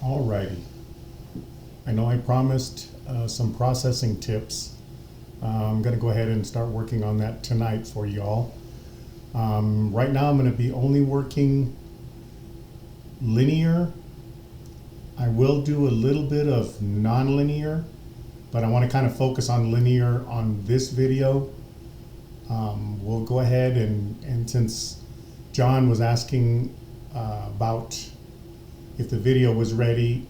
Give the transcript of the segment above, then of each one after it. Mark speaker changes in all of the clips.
Speaker 1: Alrighty, I know I promised some processing tips. I'm going to go ahead and start working on that tonight for y'all. Right now I'm going to be only working linear. I will do a little bit of non-linear, but I want to kind of focus on linear on this video. We'll go ahead and since John was asking about if the video was ready,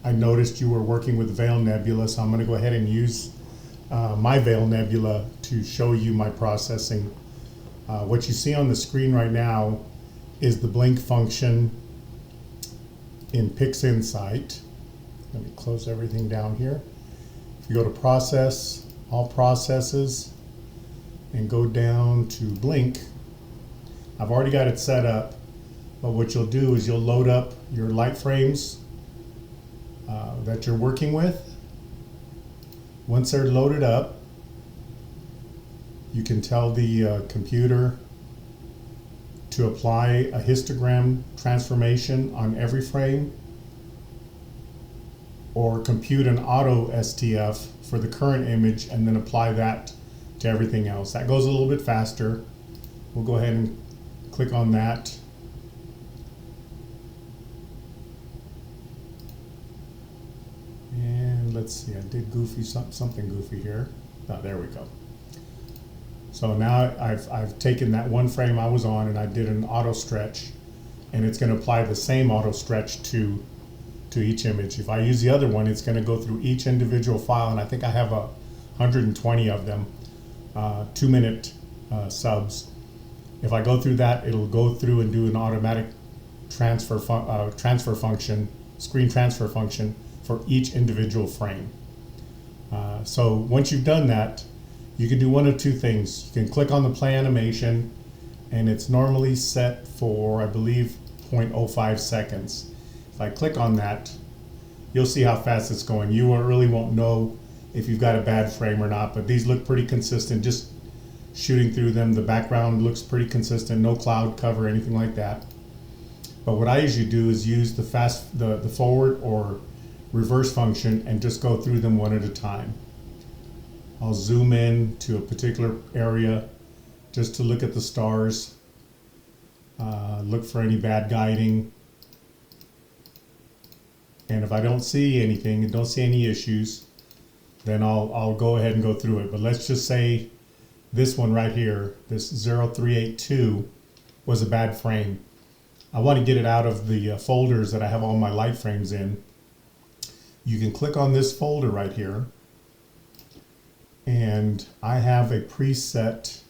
Speaker 1: I noticed you were working with Veil Nebula, so I'm going to go ahead and use my Veil Nebula to show you my processing. What you see on the screen right now is the blink function in Pixinsight. Let me close everything down here. If you go to Process, All Processes, and go down to Blink, I've already got it set up, but what you'll do is you'll load up your light frames that you're working with. Once they're loaded up, you can tell the computer to apply a histogram transformation on every frame, or compute an auto STF for the current image and then apply that to everything else. That goes a little bit faster. We'll go ahead and click on that. And let's see, I did something goofy here. Oh, there we go. So now I've taken that one frame I was on and I did an auto stretch, and it's going to apply the same auto stretch to each image. If I use the other one, it's going to go through each individual file, and I think I have 120 of them, 2-minute subs. If I go through that, it'll go through and do an automatic transfer function, screen transfer function for each individual frame. So once you've done that, you can do one of two things. You can click on the play animation, and it's normally set for, I believe, 0.05 seconds. If I click on that, you'll see how fast it's going. You really won't know if you've got a bad frame or not, but these look pretty consistent. Just shooting through them, the background looks pretty consistent, no cloud cover, anything like that. But what I usually do is use the forward or reverse function and just go through them one at a time. I'll zoom in to a particular area just to look at the stars, look for any bad guiding. And if I don't see anything and don't see any issues, then I'll go ahead and go through it. But let's just say this one right here, this 0382, was a bad frame. I want to get it out of the folders that I have all my light frames in. You can click on this folder right here, and I have a preset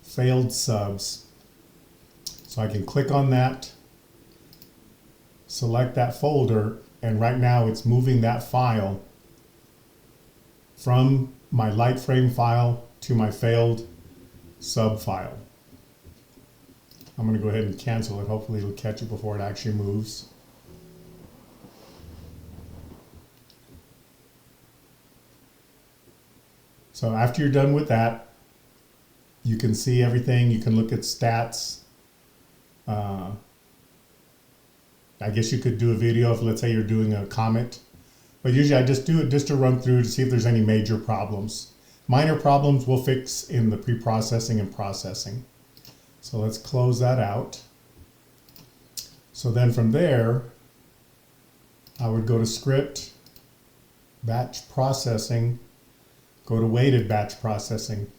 Speaker 1: failed subs. So I can click on that, select that folder, and right now it's moving that file from my light frame file to my failed sub file. I'm going to go ahead and cancel it. Hopefully it'll catch it before it actually moves. So after you're done with that, you can see everything. You can look at stats. I guess you could do a video if, let's say, you're doing a comet. But usually I just do it just to run through to see if there's any major problems. Minor problems we'll fix in the pre-processing and processing. So let's close that out. So then from there, I would go to Script, Batch Processing, go to Weighted Batch Processing.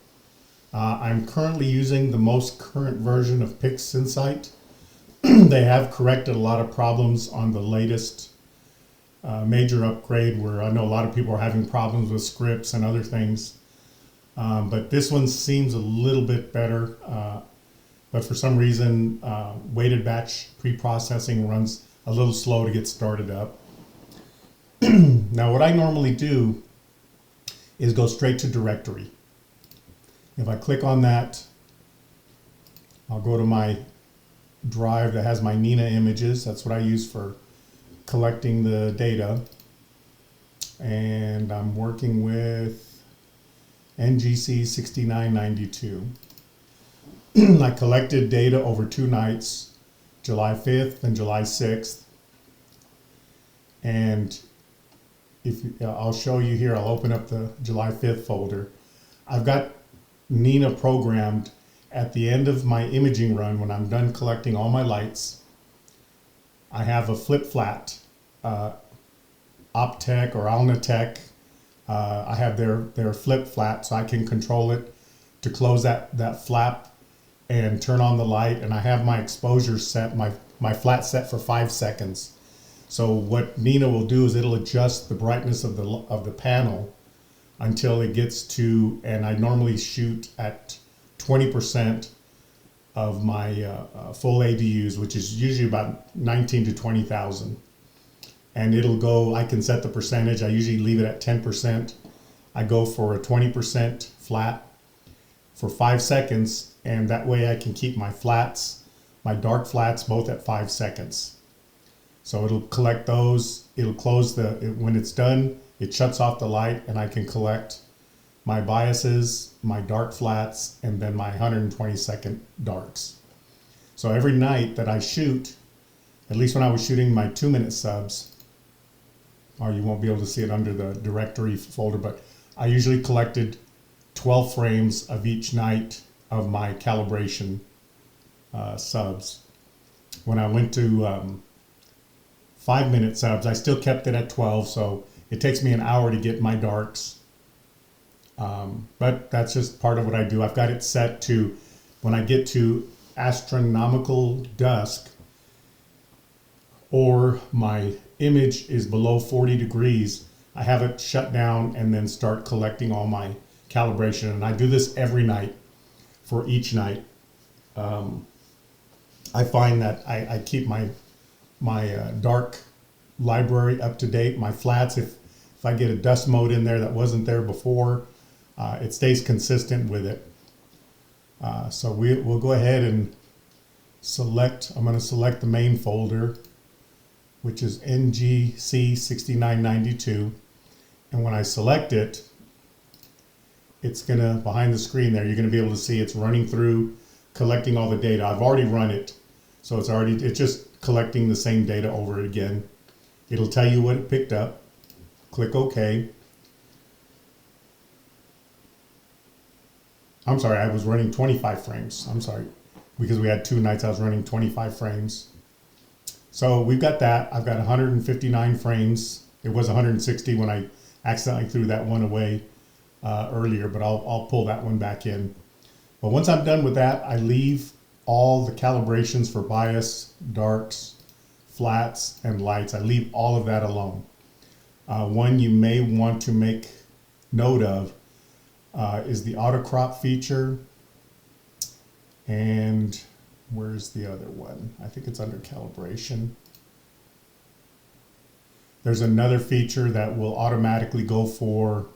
Speaker 1: I'm currently using the most current version of Pixinsight. They have corrected a lot of problems on the latest major upgrade, where I know a lot of people are having problems with scripts and other things. But this one seems a little bit better. But for some reason, weighted batch pre-processing runs a little slow to get started up. Now what I normally do is go straight to directory. If I click on that, I'll go to my drive that has my Nina images. That's what I use for collecting the data. And I'm working with NGC 6992. I collected data over 2 nights, July 5th and July 6th. And I'll show you here, I'll open up the July 5th folder. I've got Nina programmed at the end of my imaging run when I'm done collecting all my lights. I have a flip flat, Optech or Alnatech. I have their flip flat, so I can control it to close that flap and turn on the light. And I have my exposure set, my flat set for 5 seconds. So what Nina will do is it'll adjust the brightness of the panel until it gets to, and I normally shoot at 20% of my full ADUs, which is usually about 19 to 20,000. And it'll go, I can set the percentage. I usually leave it at 10%. I go for a 20% flat for 5 seconds, and that way I can keep my flats, my dark flats, both at 5 seconds. So it'll collect those, it'll close when it's done, it shuts off the light, and I can collect my biases, my dark flats, and then my 120-second darks. So every night that I shoot, at least when I was shooting my 2-minute subs, or you won't be able to see it under the directory folder, but I usually collected 12 frames of each night of my calibration subs. When I went to 5-minute subs, I still kept it at 12, so it takes me an hour to get my darks. But that's just part of what I do. I've got it set to, when I get to astronomical dusk, or my image is below 40 degrees, I have it shut down and then start collecting all my calibration. And I do this every night for each night. I find that I keep my dark library up to date. My flats, if I get a dust mode in there that wasn't there before, it stays consistent with it. So we'll go ahead and select, I'm going to select the main folder, which is NGC 6992. And when I select it, it's going to, behind the screen there, you're going to be able to see it's running through, collecting all the data. I've already run it, so it's just collecting the same data over again. It'll tell you what it picked up. Click OK. I'm sorry, I was running 25 frames. I'm sorry, because we had 2 nights I was running 25 frames. So we've got that. I've got 159 frames. It was 160 when I accidentally threw that one away earlier, but I'll pull that one back in. But once I'm done with that, I leave all the calibrations for bias, darks, flats, and lights. I leave all of that alone. One you may want to make note of is the auto crop feature. And where's the other one? I think it's under calibration. There's another feature that will automatically go for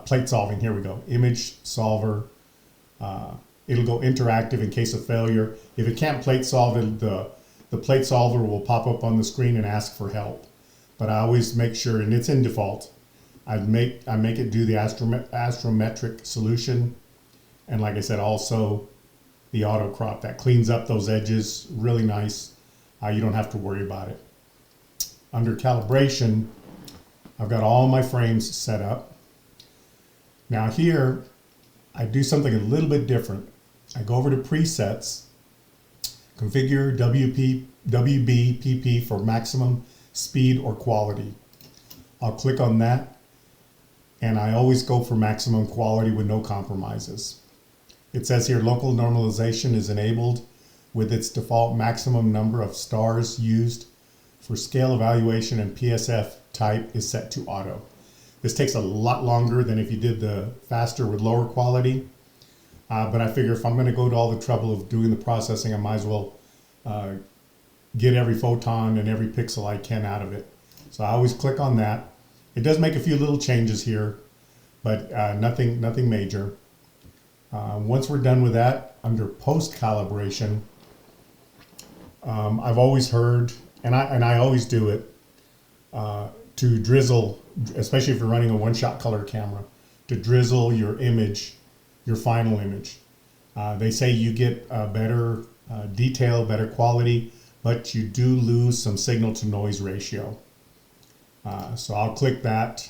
Speaker 1: plate solving. Here we go. Image solver. It'll go interactive in case of failure. If it can't plate solve it, the plate solver will pop up on the screen and ask for help. But I always make sure, and it's in default, I make it do the astrometric solution. And like I said, also the auto crop that cleans up those edges really nice. You don't have to worry about it. Under calibration, I've got all my frames set up. Now here, I do something a little bit different. I go over to presets, configure WBPP for maximum speed or quality. I'll click on that, and I always go for maximum quality with no compromises. It says here local normalization is enabled with its default maximum number of stars used for scale evaluation, and PSF type is set to auto. This takes a lot longer than if you did the faster with lower quality, but I figure if I'm going to go to all the trouble of doing the processing, I might as well get every photon and every pixel I can out of it. So I always click on that. It does make a few little changes here, but nothing major. Once we're done with that, under post calibration, I've always heard, and I always do it, to drizzle, especially if you're running a one-shot color camera, to drizzle your image, your final image. They say you get better detail, better quality but you do lose some signal to noise ratio. So I'll click that.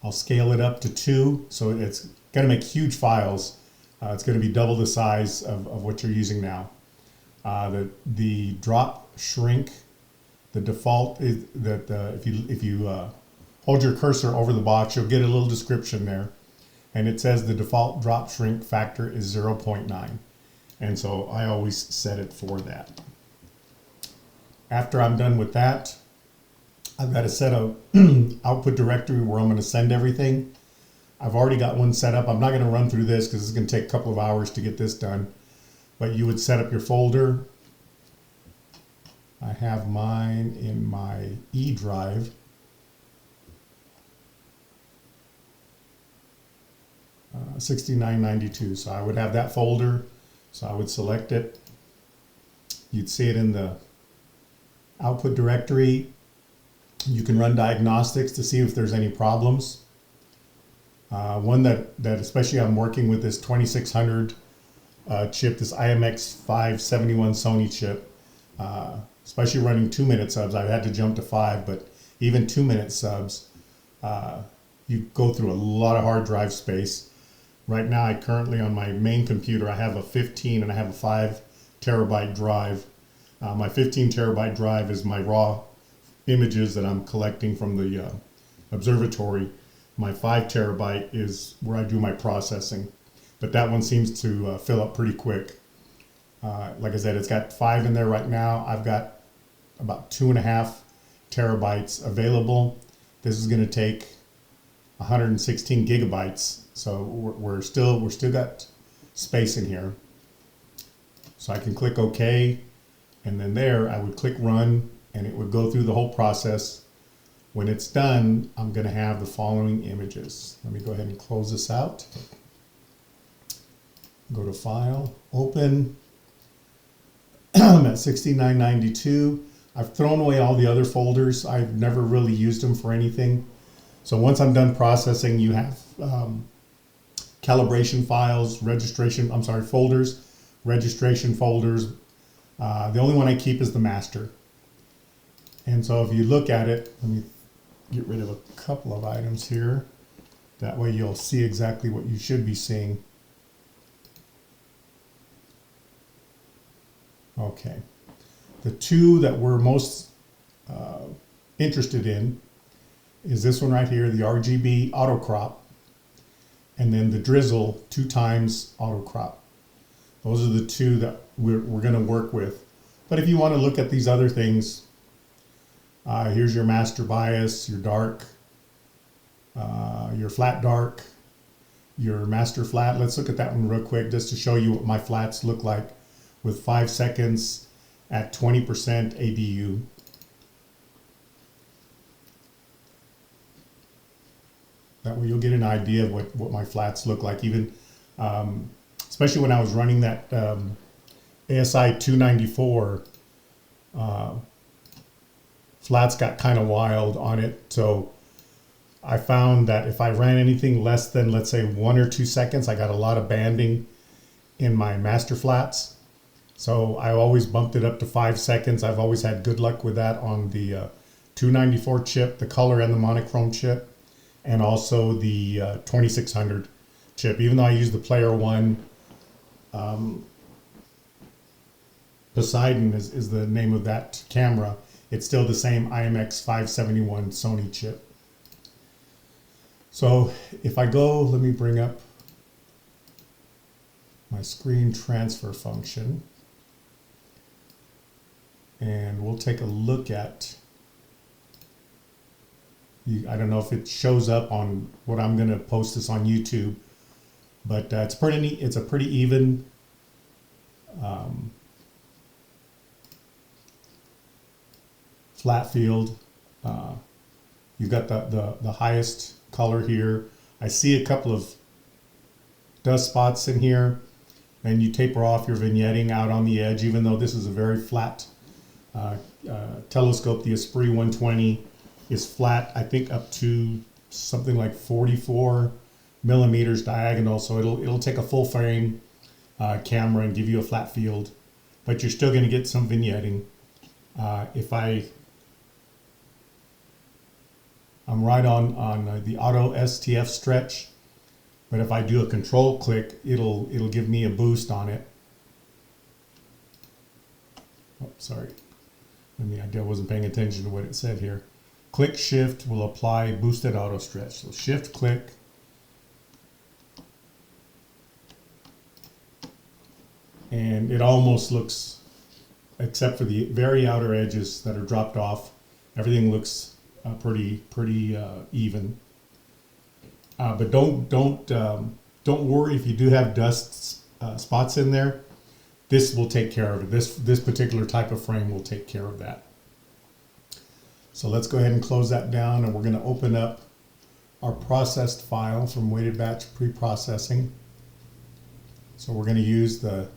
Speaker 1: I'll scale it up to 2, so it's going to make huge files. It's going to be double the size of what you're using now. The drop shrink, the default is that if you hold your cursor over the box, you'll get a little description there, and it says the default drop shrink factor is 0.9, and so I always set it for that. After I'm done with that, I've got to set a output directory where I'm going to send everything. I've already got one set up. I'm not going to run through this because it's going to take a couple of hours to get this done. But you would set up your folder. I have mine in my E drive. Uh, 6992. So I would have that folder. So I would select it. You'd see it in the output directory. You can run diagnostics to see if there's any problems. One that especially I'm working with this 2600 chip, this IMX571 Sony chip, especially running 2-minute subs. I've had to jump to 5, but even 2-minute subs, you go through a lot of hard drive space. Right now, I currently on my main computer, I have a 15 and I have a 5 terabyte drive. My 15 terabyte drive is my raw images that I'm collecting from the observatory. My 5 terabyte is where I do my processing, but that one seems to fill up pretty quick. Like I said, it's got 5 in there right now. I've got about 2.5 terabytes available. This is going to take 116 gigabytes, so we're still got space in here. So I can click OK, and then there I would click Run, and it would go through the whole process. When it's done, I'm going to have the following images. Let me go ahead and close this out. Go to File, Open. I'm at 6992. I've thrown away all the other folders. I've never really used them for anything. So once I'm done processing, you have calibration files, folders, registration folders. The only one I keep is the master. And so if you look at it, let me get rid of a couple of items here. That way you'll see exactly what you should be seeing. Okay. The two that we're most interested in is this one right here, the RGB auto crop, and then the drizzle 2x auto crop. Those are the two that we're going to work with. But if you want to look at these other things, here's your master bias, your dark, your flat dark, your master flat. Let's look at that one real quick just to show you what my flats look like with 5 seconds at 20% ADU. That way you'll get an idea of what my flats look like, even especially when I was running that ASI 294, flats got kind of wild on it. So I found that if I ran anything less than, let's say, 1 or 2 seconds, I got a lot of banding in my master flats. So I always bumped it up to 5 seconds. I've always had good luck with that on the 294 chip, the color and the monochrome chip, and also the 2600 chip. Even though I use the Player One, Poseidon is the name of that camera, it's still the same IMX571 Sony chip. So if I go, let me bring up my screen transfer function, and we'll take a look at, I don't know if it shows up on what I'm going to post this on YouTube, but it's pretty neat. It's a pretty even flat field. You've got the highest color here. I see a couple of dust spots in here, and you taper off your vignetting out on the edge, even though this is a very flat telescope. The Esprit 120 is flat, I think up to something like 44 millimeters diagonal, so it'll take a full frame camera and give you a flat field, but you're still going to get some vignetting. If I'm right on the auto STF stretch, but if I do a control click, it'll give me a boost on it. Oh, sorry. I wasn't paying attention to what it said here. Click shift will apply boosted auto stretch. So shift click. And it almost looks, except for the very outer edges that are dropped off, everything looks pretty even. But don't worry if you do have dust spots in there. This will take care of it. This particular type of frame will take care of that. So let's go ahead and close that down, and we're going to open up our processed file from weighted batch pre-processing. So we're going to use the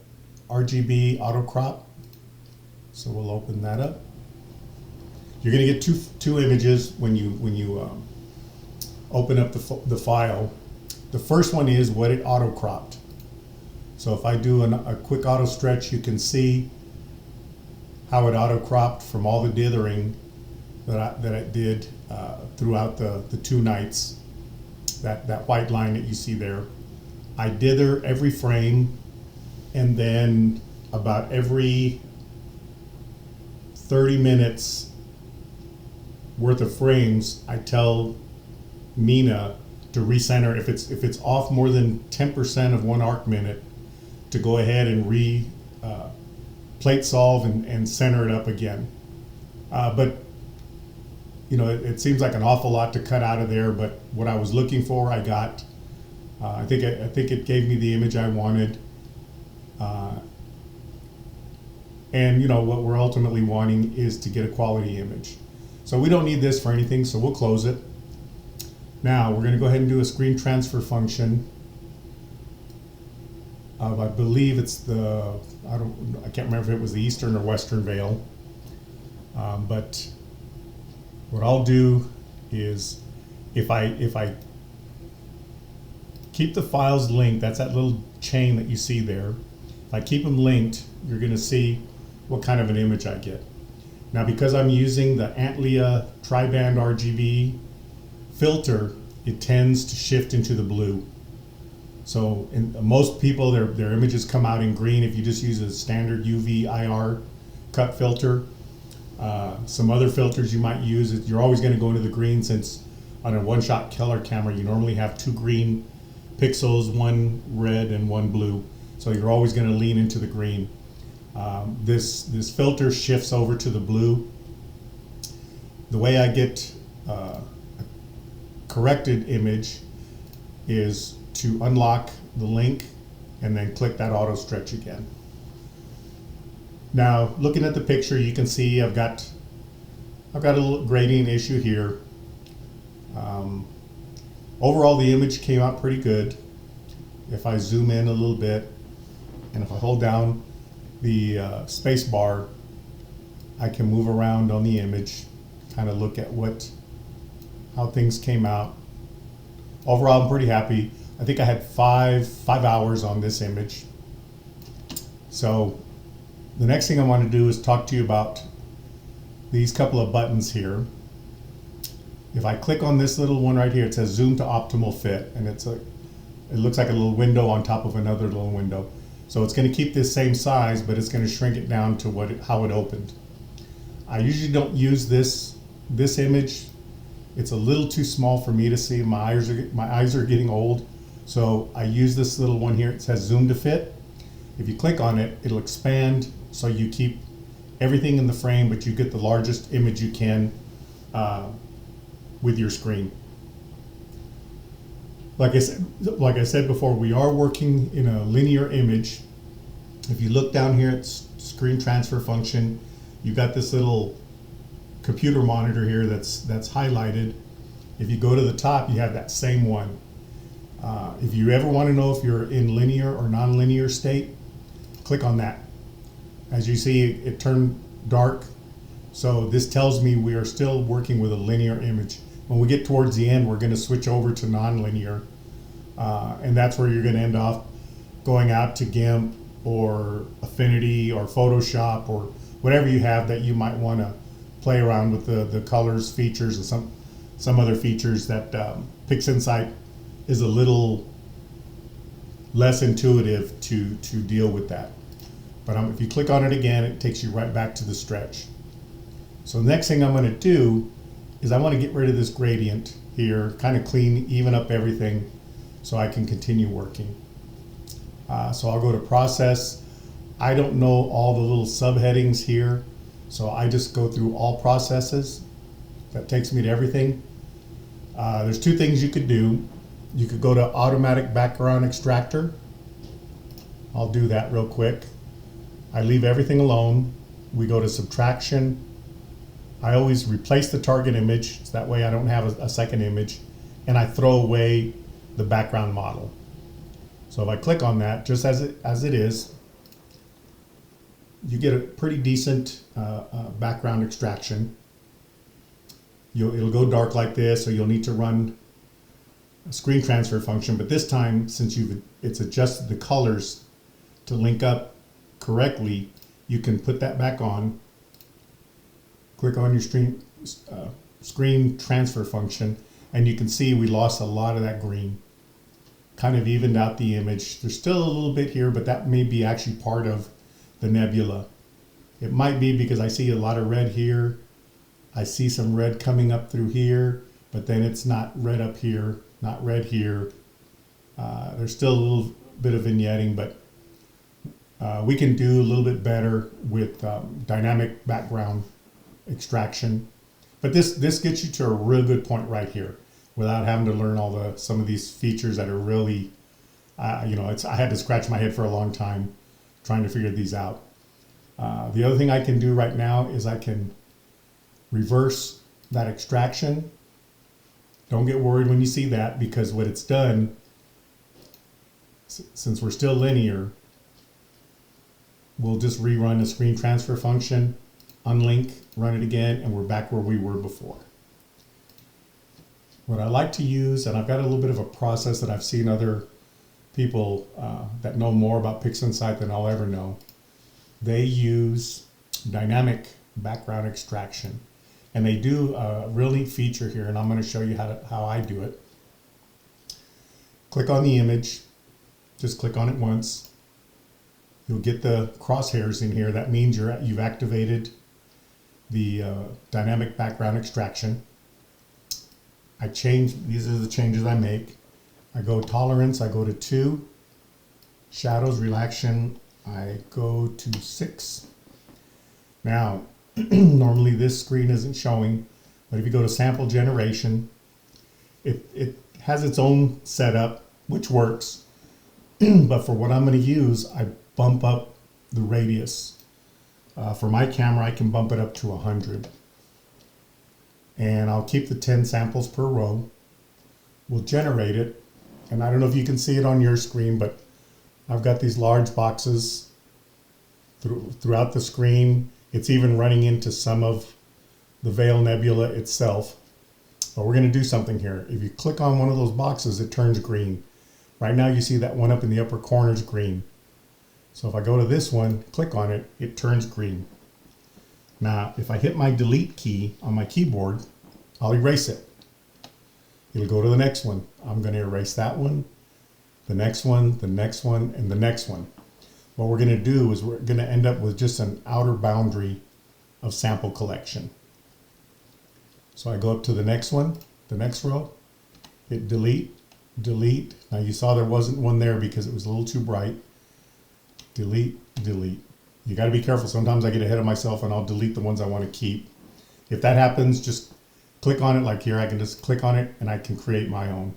Speaker 1: RGB auto crop. So we'll open that up. You're going to get two images when you open up the file. The first one is what it auto cropped. So if I do a quick auto stretch, you can see how it auto cropped from all the dithering that I did throughout the 2 nights. That white line that you see there. I dither every frame, and then about every 30 minutes worth of frames, I tell Mina to recenter. If it's off more than 10% of 1 arc minute, to go ahead and plate solve and center it up again. But you know, it seems like an awful lot to cut out of there, but what I was looking for, I got. I think it gave me the image I wanted. And you know, what we're ultimately wanting is to get a quality image. So we don't need this for anything, so we'll close it. Now we're going to go ahead and do a screen transfer function. I believe it's I can't remember if it was the eastern or western veil. But what I'll do is, if I keep the files linked, that's that little chain that you see there. If I keep them linked, you're going to see what kind of an image I get. Now, because I'm using the Antlia tri-band RGB filter, it tends to shift into the blue. So in most people, their images come out in green if you just use a standard UV IR cut filter. Some other filters you might use, you're always going to go into the green, since on a one-shot color camera you normally have 2 green pixels, 1 red and 1 blue. So you're always going to lean into the green. This filter shifts over to the blue. The way I get a corrected image is to unlock the link and then click that auto stretch again. Now, looking at the picture, you can see I've got a little grading issue here. Overall, the image came out pretty good. If I zoom in a little bit, and if I hold down the space bar, I can move around on the image, kind of look at how things came out. Overall, I'm pretty happy. I think I had five hours on this image. So the next thing I want to do is talk to you about these couple of buttons here. If I click on this little one right here, it says zoom to optimal fit, and it looks like a little window on top of another little window. So it's going to keep this same size, but it's going to shrink it down to how it opened. I usually don't use this image. It's a little too small for me to see. My eyes are getting old, so I use this little one here. It says zoom to fit. If you click on it, it'll expand, so you keep everything in the frame, but you get the largest image you can with your screen. Like I said before, we are working in a linear image. If you look down here at screen transfer function, you've got this little computer monitor here that's highlighted. If you go to the top, you have that same one. If you ever want to know if you're in linear or non-linear state, click on that. As you see, it turned dark. So this tells me we are still working with a linear image. When we get towards the end, we're going to switch over to non-linear. And that's where you're going to end off going out to GIMP or Affinity or Photoshop or whatever you have that you might want to play around with the colors, features, and some other features that Pixinsight is a little less intuitive to deal with that. But if you click on it again, it takes you right back to the stretch. So the next thing I'm going to do is I want to get rid of this gradient here, kind of clean, even up everything so I can continue working. So I'll go to process. I don't know all the little subheadings here, so I just go through all processes. That takes me to everything. There's two things you could do. You could go to automatic background extractor. I'll do that real quick. I leave everything alone. We go to subtraction. I always replace the target image, so that way I don't have a second image, and I throw away the background model. So if I click on that, just as it is, you get a pretty decent background extraction. It'll go dark like this, so you'll need to run a screen transfer function, but this time, since it's adjusted the colors to link up correctly, you can put that back on. Click on your screen transfer function, and you can see we lost a lot of that green. Kind of evened out the image. There's still a little bit here, but that may be actually part of the nebula. It might be because I see a lot of red here. I see some red coming up through here, but then it's not red up here, not red here. There's still a little bit of vignetting, but we can do a little bit better with dynamic background extraction. But this gets you to a real good point right here without having to learn some of these features that are really, I had to scratch my head for a long time trying to figure these out. The other thing I can do right now is I can reverse that extraction. Don't get worried when you see that, because what it's done, since we're still linear, we'll just rerun the screen transfer function, unlink, run it again, and we're back where we were before. What I like to use, and I've got a little bit of a process that I've seen other people that know more about Pixinsight than I'll ever know. They use dynamic background extraction, and they do a real neat feature here, and I'm going to show you how I do it. Click on the image, just click on it once. You'll get the crosshairs in here. That means you've activated the dynamic background extraction. These are the changes I make. I go tolerance, I go to 2. Shadows, relaxation, I go to 6. Now, normally this screen isn't showing, but if you go to sample generation, it has its own setup, which works. But for what I'm going to use, I bump up the radius. For my camera, I can bump it up to 100. And I'll keep the 10 samples per row. We'll generate it. And I don't know if you can see it on your screen, but I've got these large boxes throughout the screen. It's even running into some of the Veil Nebula itself. But we're going to do something here. If you click on one of those boxes, it turns green. Right now you see that one up in the upper corner is green. So if I go to this one, click on it, it turns green. Now, if I hit my delete key on my keyboard, I'll erase it. It'll go to the next one. I'm going to erase that one, the next one, the next one, and the next one. What we're going to do is we're going to end up with just an outer boundary of sample collection. So I go up to the next one, the next row, hit delete, delete. Now you saw there wasn't one there because it was a little too bright. Delete, delete. You got to be careful. Sometimes I get ahead of myself and I'll delete the ones I want to keep. If that happens, just click on it like here. I can just click on it and I can create my own.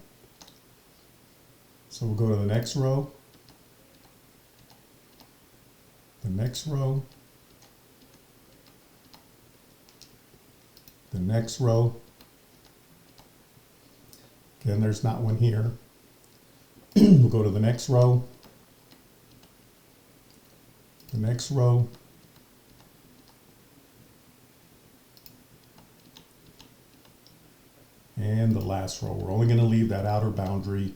Speaker 1: So we'll go to the next row, the next row, the next row. Again, there's not one here. We'll go to the next row, the next row, and the last row. We're only going to leave that outer boundary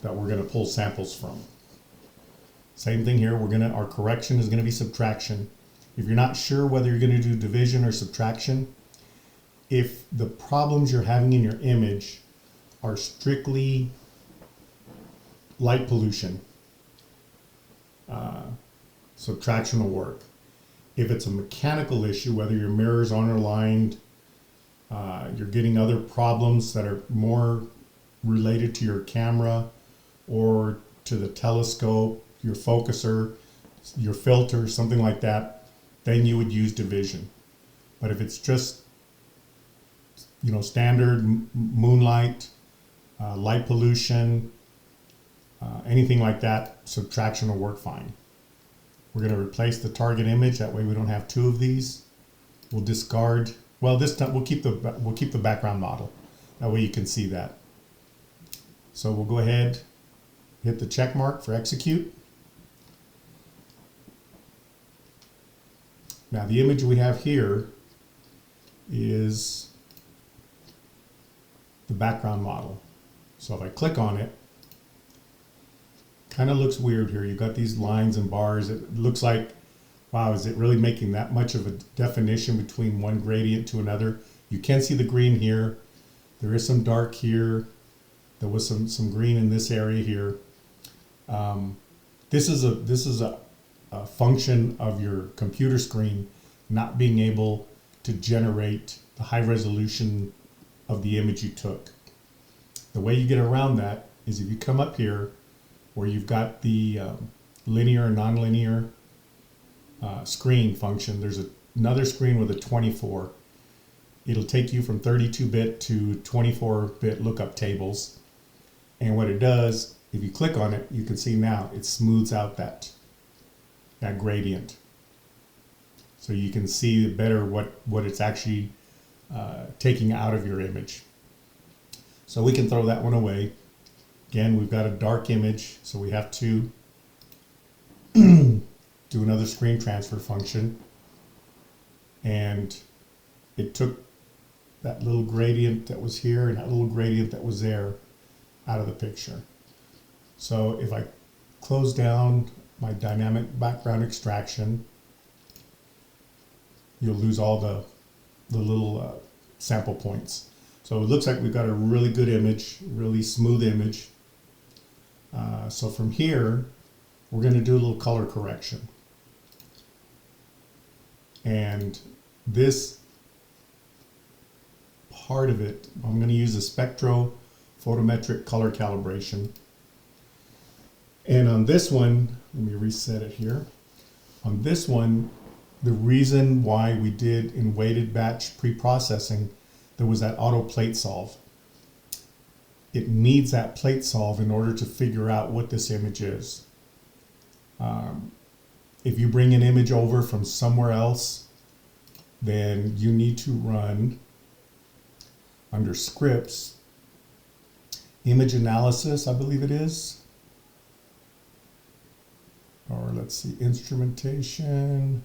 Speaker 1: that we're going to pull samples from. Same thing here. Our correction is going to be subtraction. if you're not sure whether you're going to do division or subtraction, if the problems you're having in your image are strictly light pollution, subtraction will work. If it's a mechanical issue, whether your mirrors aren't aligned, you're getting other problems that are more related to your camera or to the telescope, your focuser, your filter, something like that, then you would use division. But if it's just, you know, standard moonlight, light pollution, anything like that, subtraction will work fine. We're going to replace the target image. That way we don't have two of these. We'll discard. Well, this time we'll keep the background model. That way you can see that. So we'll go ahead, hit the check mark for execute. Now the image we have here is the background model. So if I click on it, kind of looks weird here. You've got these lines and bars. It looks like, wow, is it really making that much of a definition between one gradient to another? You can see the green here. There is some dark here. There was some green in this area here. This is a function of your computer screen not being able to generate the high resolution of the image you took. The way you get around that is if you come up here where you've got the linear and nonlinear screen function, there's another screen with a 24. It'll take you from 32-bit to 24-bit lookup tables. And what it does, if you click on it, you can see now it smooths out that gradient. So you can see better what it's actually taking out of your image. So we can throw that one away. Again, we've got a dark image, so we have to do another screen transfer function. And it took that little gradient that was here and that little gradient that was there out of the picture. So if I close down my dynamic background extraction, you'll lose all the little sample points. So it looks like we've got a really good image, really smooth image. So from here, we're going to do a little color correction. And this part of it, I'm going to use a spectrophotometric color calibration. And on this one, let me reset it here. On this one, the reason why we did in weighted batch pre-processing, there was that auto plate solve. It needs that plate solve in order to figure out what this image is. If you bring an image over from somewhere else, then you need to run under scripts, image analysis, I believe it is. Or let's see, instrumentation.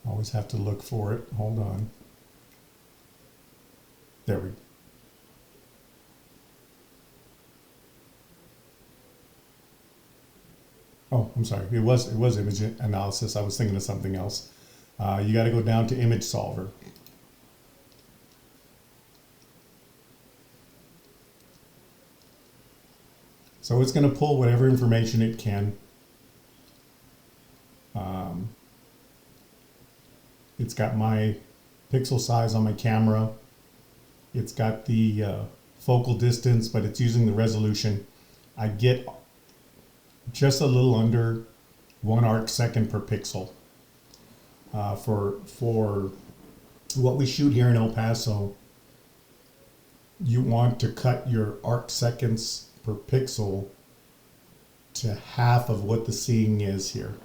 Speaker 1: Always have to look for it. Hold on. There we go. Oh, I'm sorry. It was image analysis. I was thinking of something else. You got to go down to image solver. So it's going to pull whatever information it can. It's got my pixel size on my camera. It's got the focal distance, but it's using the resolution. I get just a little under 1 arc second per pixel. For what we shoot here in El Paso, you want to cut your arc seconds per pixel to half of what the seeing is here.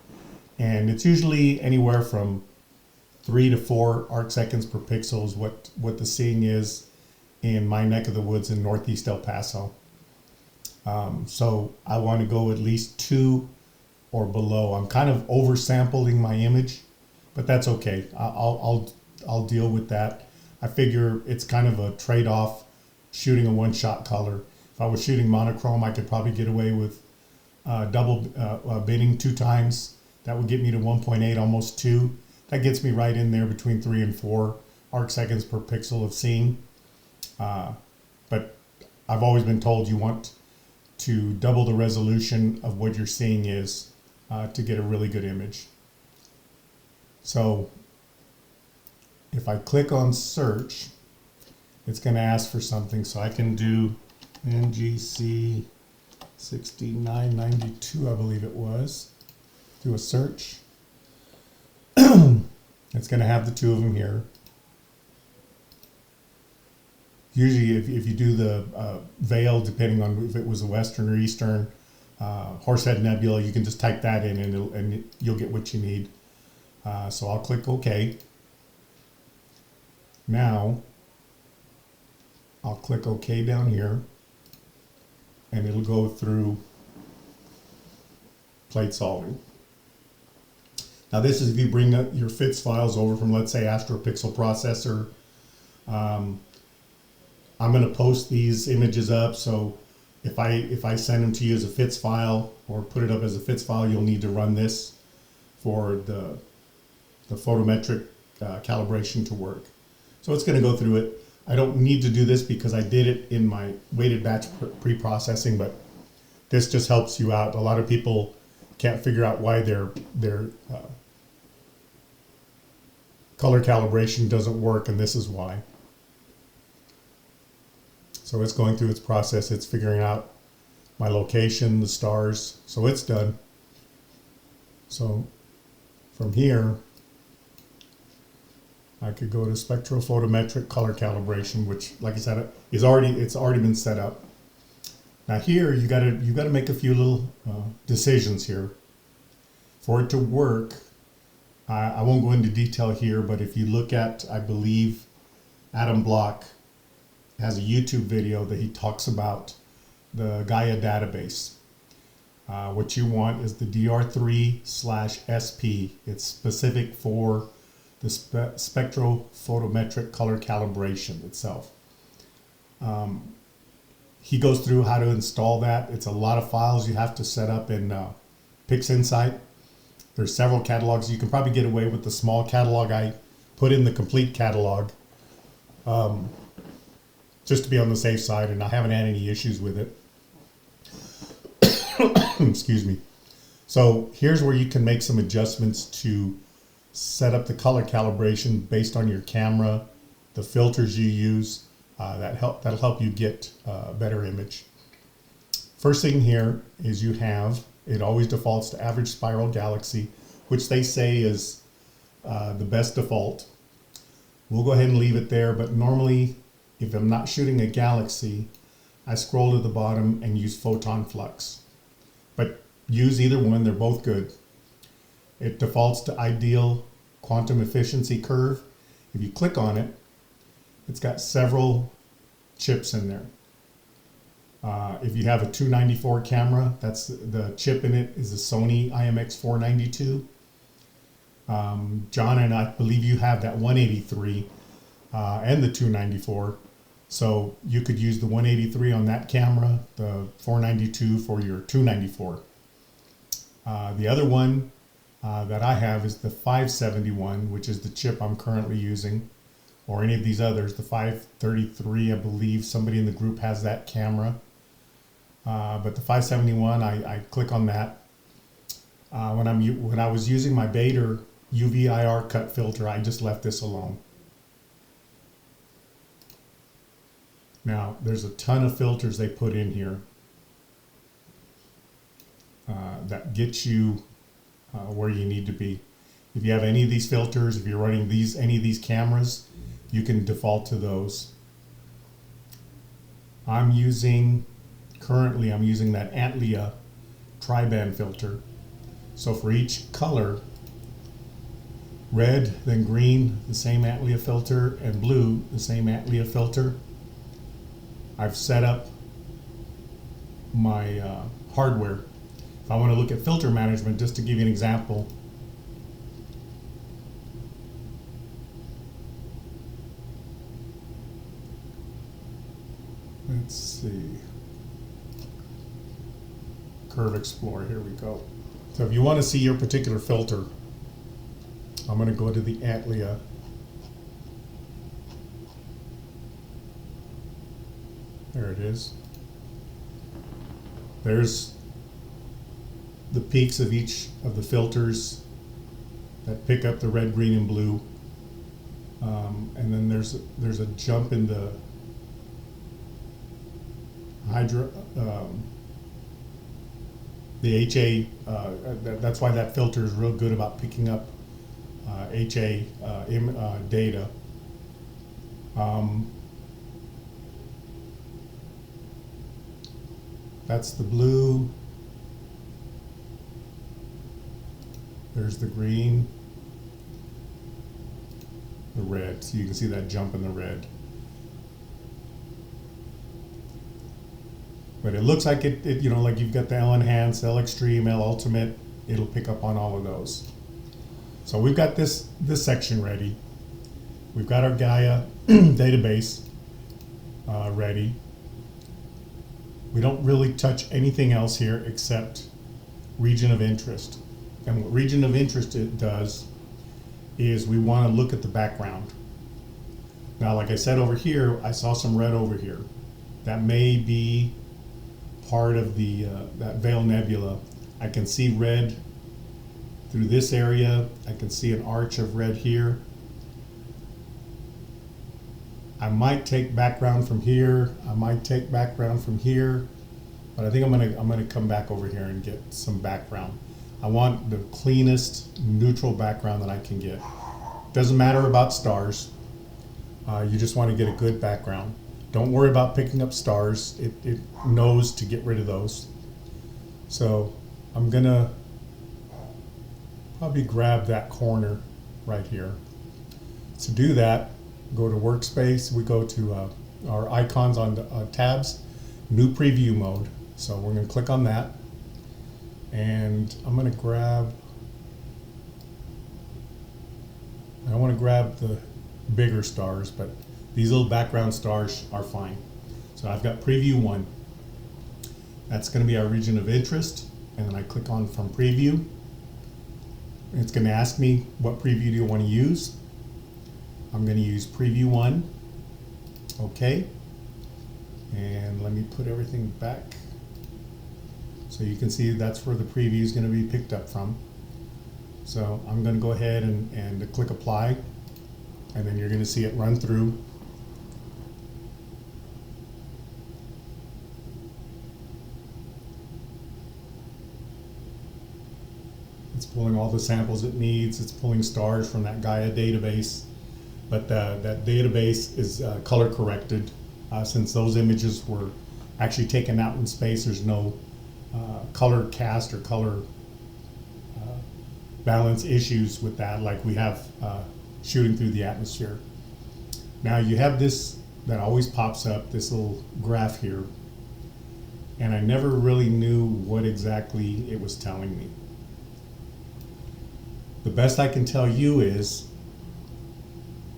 Speaker 1: And it's usually anywhere from 3 to 4 arc seconds per pixel is what the seeing is in my neck of the woods in Northeast El Paso. So I want to go at least 2 or below. I'm kind of oversampling my image, but that's okay. I'll deal with that. I figure it's kind of a trade-off shooting a one-shot color. If I was shooting monochrome, I could probably get away with double binning 2 times. That would get me to 1.8, almost 2. That gets me right in there between 3 and 4 arc seconds per pixel of seeing. But I've always been told you want to double the resolution of what you're seeing is to get a really good image. So if I click on search, it's going to ask for something, so I can do NGC 6992, I believe it was. Do a search. It's going to have the 2 of them here. Usually if you do the veil, depending on if it was a western or eastern, Horsehead Nebula, you can just type that in and you'll get what you need. So I'll click OK. Now I'll click OK down here, and it'll go through plate solving. Now this is if you bring up your FITS files over from, let's say, AstroPixel processor. I'm going to post these images up, so if I send them to you as a FITS file or put it up as a FITS file, you'll need to run this for the photometric calibration to work. So it's going to go through it. I don't need to do this because I did it in my weighted batch pre-processing, but this just helps you out. A lot of people can't figure out why their color calibration doesn't work, and this is why. So it's going through its process. It's figuring out my location, the stars. So it's done. So from here, I could go to spectrophotometric color calibration, which, like I said, it's already been set up. Now here, you gotta make a few little decisions here. For it to work, I won't go into detail here, but if you look at, I believe, Adam Block has a YouTube video that he talks about the Gaia database. What you want is the DR3/SP. It's specific for the spectrophotometric color calibration itself. He goes through how to install that. It's a lot of files you have to set up in Pixinsight. There's several catalogs. You can probably get away with the small catalog. I put in the complete catalog just to be on the safe side, and I haven't had any issues with it. Excuse me. So here's where you can make some adjustments to set up the color calibration based on your camera, the filters you use. That'll help you get a better image. First thing here is it always defaults to average spiral galaxy, which they say is the best default. We'll go ahead and leave it there, but normally if I'm not shooting a galaxy, I scroll to the bottom and use photon flux. But use either one, they're both good. It defaults to ideal quantum efficiency curve. If you click on it, it's got several chips in there. If you have a 294 camera, that's the chip in it is a Sony IMX492. John and I believe you have that 183 and the 294. So you could use the 183 on that camera, the 492 for your 294. The other one that I have is the 571, which is the chip I'm currently using, or any of these others. The 533, I believe somebody in the group has that camera. But the 571, I click on that. When I was using my Bader UV IR cut filter, I just left this alone. Now, there's a ton of filters they put in here that get you where you need to be. If you have any of these filters, if you're running any of these cameras, you can default to those. Currently I'm using that Antlia tri-band filter. So for each color, red, then green, the same Antlia filter, and blue, the same Antlia filter, I've set up my hardware. If I want to look at filter management, just to give you an example, let's see. Curve Explorer. Here we go. So if you want to see your particular filter, I'm going to go to the Antlia. There it is. There's the peaks of each of the filters that pick up the red, green, and blue. And then there's a jump in the the HA. That's why that filter is real good about picking up HA data. That's the blue. There's the green, the red. So you can see that jump in the red. But it looks like it you know, like you've got the L Enhanced, L Extreme, L Ultimate. It'll pick up on all of those. So we've got this section ready. We've got our Gaia database ready. We don't really touch anything else here except region of interest. And what region of interest it does is we want to look at the background. Now, like I said over here, I saw some red over here. That may be part of the that Veil Nebula. I can see red through this area. I can see an arch of red here. I might take background from here. I might take background from here, but I think I'm gonna come back over here and get some background. I want the cleanest neutral background that I can get. Doesn't matter about stars. You just want to get a good background. Don't worry about picking up stars. It knows to get rid of those. So I'm gonna probably grab that corner right here. To do that, go to Workspace. We go to our icons on the tabs, New Preview Mode. So we're going to click on that. And I'm going to grab, I want to grab the bigger stars, but these little background stars are fine. So I've got Preview 1. That's going to be our region of interest. And then I click on From Preview. It's going to ask me what preview do you want to use. I'm going to use Preview 1. Okay. And let me put everything back. So you can see that's where the preview is going to be picked up from. So I'm going to go ahead and click Apply. And then you're going to see it run through. It's pulling all the samples it needs. It's pulling stars from that Gaia database. But that database is color corrected. Since those images were actually taken out in space, there's no color cast or color balance issues with that like we have shooting through the atmosphere. Now you have this that always pops up, this little graph here, and I never really knew what exactly it was telling me. The best I can tell you is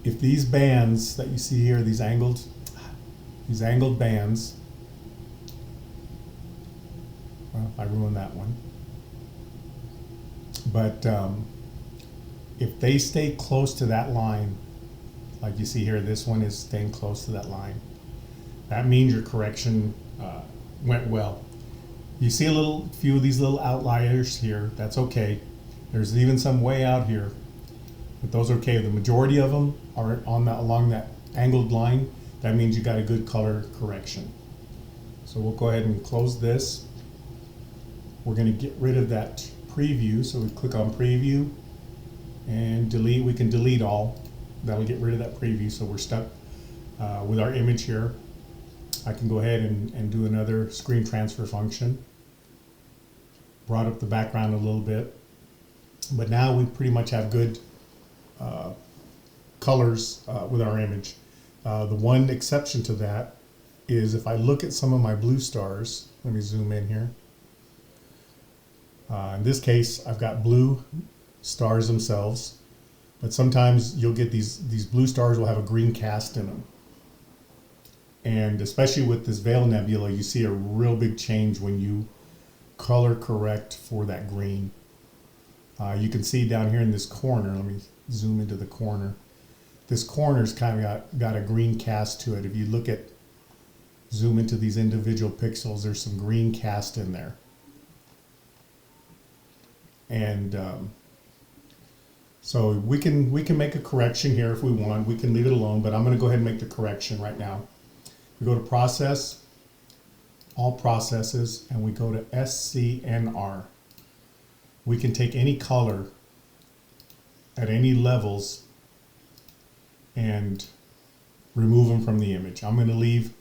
Speaker 1: if these bands that you see here, these angled bands, well, I ruined that one. But if they stay close to that line, like you see here, this one is staying close to that line, that means your correction went well. You see a few of these little outliers here, that's okay. There's even some way out here, but those are okay. The majority of them are along that angled line. That means you got a good color correction. So we'll go ahead and close this. We're going to get rid of that preview. So we click on Preview and delete. We can delete all. That'll get rid of that preview. So we're stuck with our image here. I can go ahead and do another screen transfer function. Brought up the background a little bit. But now we pretty much have good colors with our image. The one exception to that is if I look at some of my blue stars, let me zoom in here. In this case, I've got blue stars themselves, but sometimes you'll get these blue stars will have a green cast in them. And especially with this Veil Nebula, you see a real big change when you color correct for that green. You can see down here in this corner, let me zoom into the corner. This corner's kind of got a green cast to it. If you look at, zoom into these individual pixels, there's some green cast in there. And so we can make a correction here if we want. We can leave it alone, but I'm going to go ahead and make the correction right now. We go to Process, All Processes, and we go to SCNR. We can take any color at any levels and remove them from the image. I'm going to leave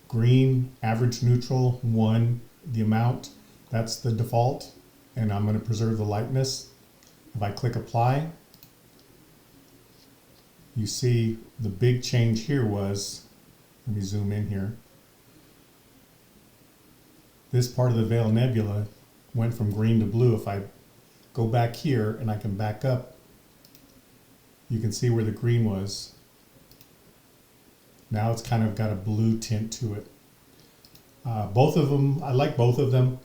Speaker 1: green, average, neutral, 1, the amount, that's the default, and I'm going to preserve the lightness. If I click Apply, you see the big change here was, let me zoom in here, this part of the Veil Nebula went from green to blue. If I go back here and I can back up, you can see where the green was. Now it's kind of got a blue tint to it. Both of them, I like both of them,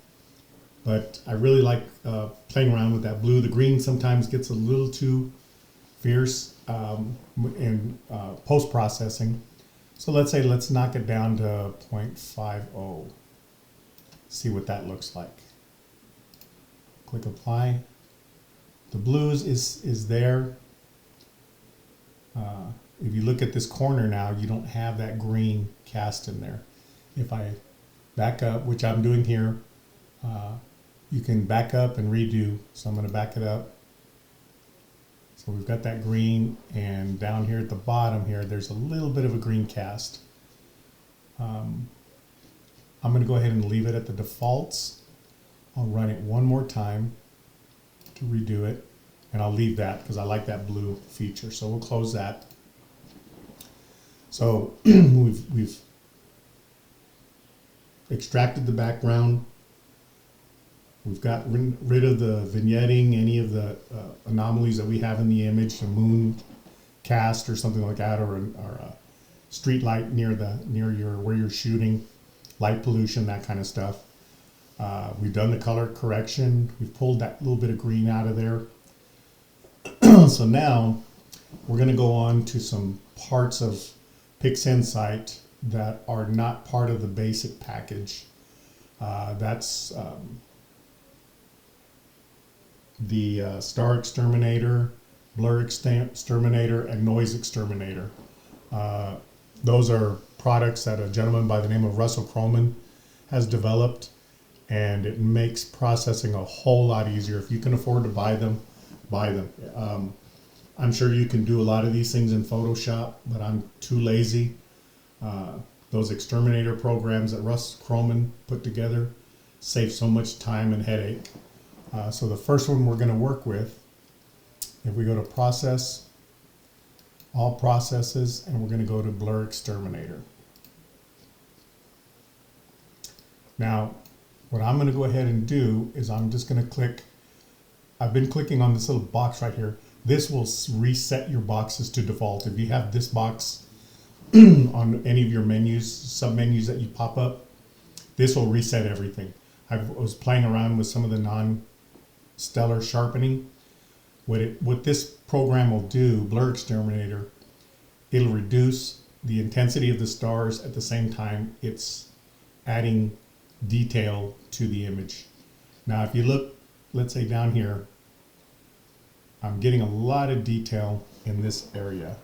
Speaker 1: but I really like playing around with that blue. The green sometimes gets a little too fierce in post-processing. So let's knock it down to 0.50. See what that looks like. Click Apply. The blues is there. If you look at this corner now, you don't have that green cast in there. If I back up, which I'm doing here, you can back up and redo. So I'm going to back it up. So we've got that green, and down here at the bottom here, there's a little bit of a green cast. I'm going to go ahead and leave it at the defaults. I'll run it one more time to redo it, and I'll leave that because I like that blue feature. So we'll close that. So we've extracted the background. We've got rid of the vignetting, any of the anomalies that we have in the image, a moon cast or something like that, or a street light near where you're shooting, light pollution, that kind of stuff. We've done the color correction. We've pulled that little bit of green out of there. So now we're going to go on to some parts of Pixinsight that are not part of the basic package. That's the Star Exterminator, Blur Exterminator, and Noise Exterminator. Those are products that a gentleman by the name of Russell Croman has developed, and it makes processing a whole lot easier. If you can afford to buy them, buy them. I'm sure you can do a lot of these things in Photoshop, but I'm too lazy. Those exterminator programs that Russ Croman put together save so much time and headache. So the first one we're going to work with, if we go to Process, All Processes, and we're going to go to Blur Exterminator. Now, what I'm going to go ahead and do is I'm just going to click, I've been clicking on this little box right here. This will reset your boxes to default. If you have this box on any of your menus, sub-menus that you pop up, this will reset everything. I was playing around with some of the non-stellar sharpening. What this program will do, Blur Exterminator, it'll reduce the intensity of the stars. At the same time, it's adding detail to the image. Now, if you look, let's say down here, I'm getting a lot of detail in this area.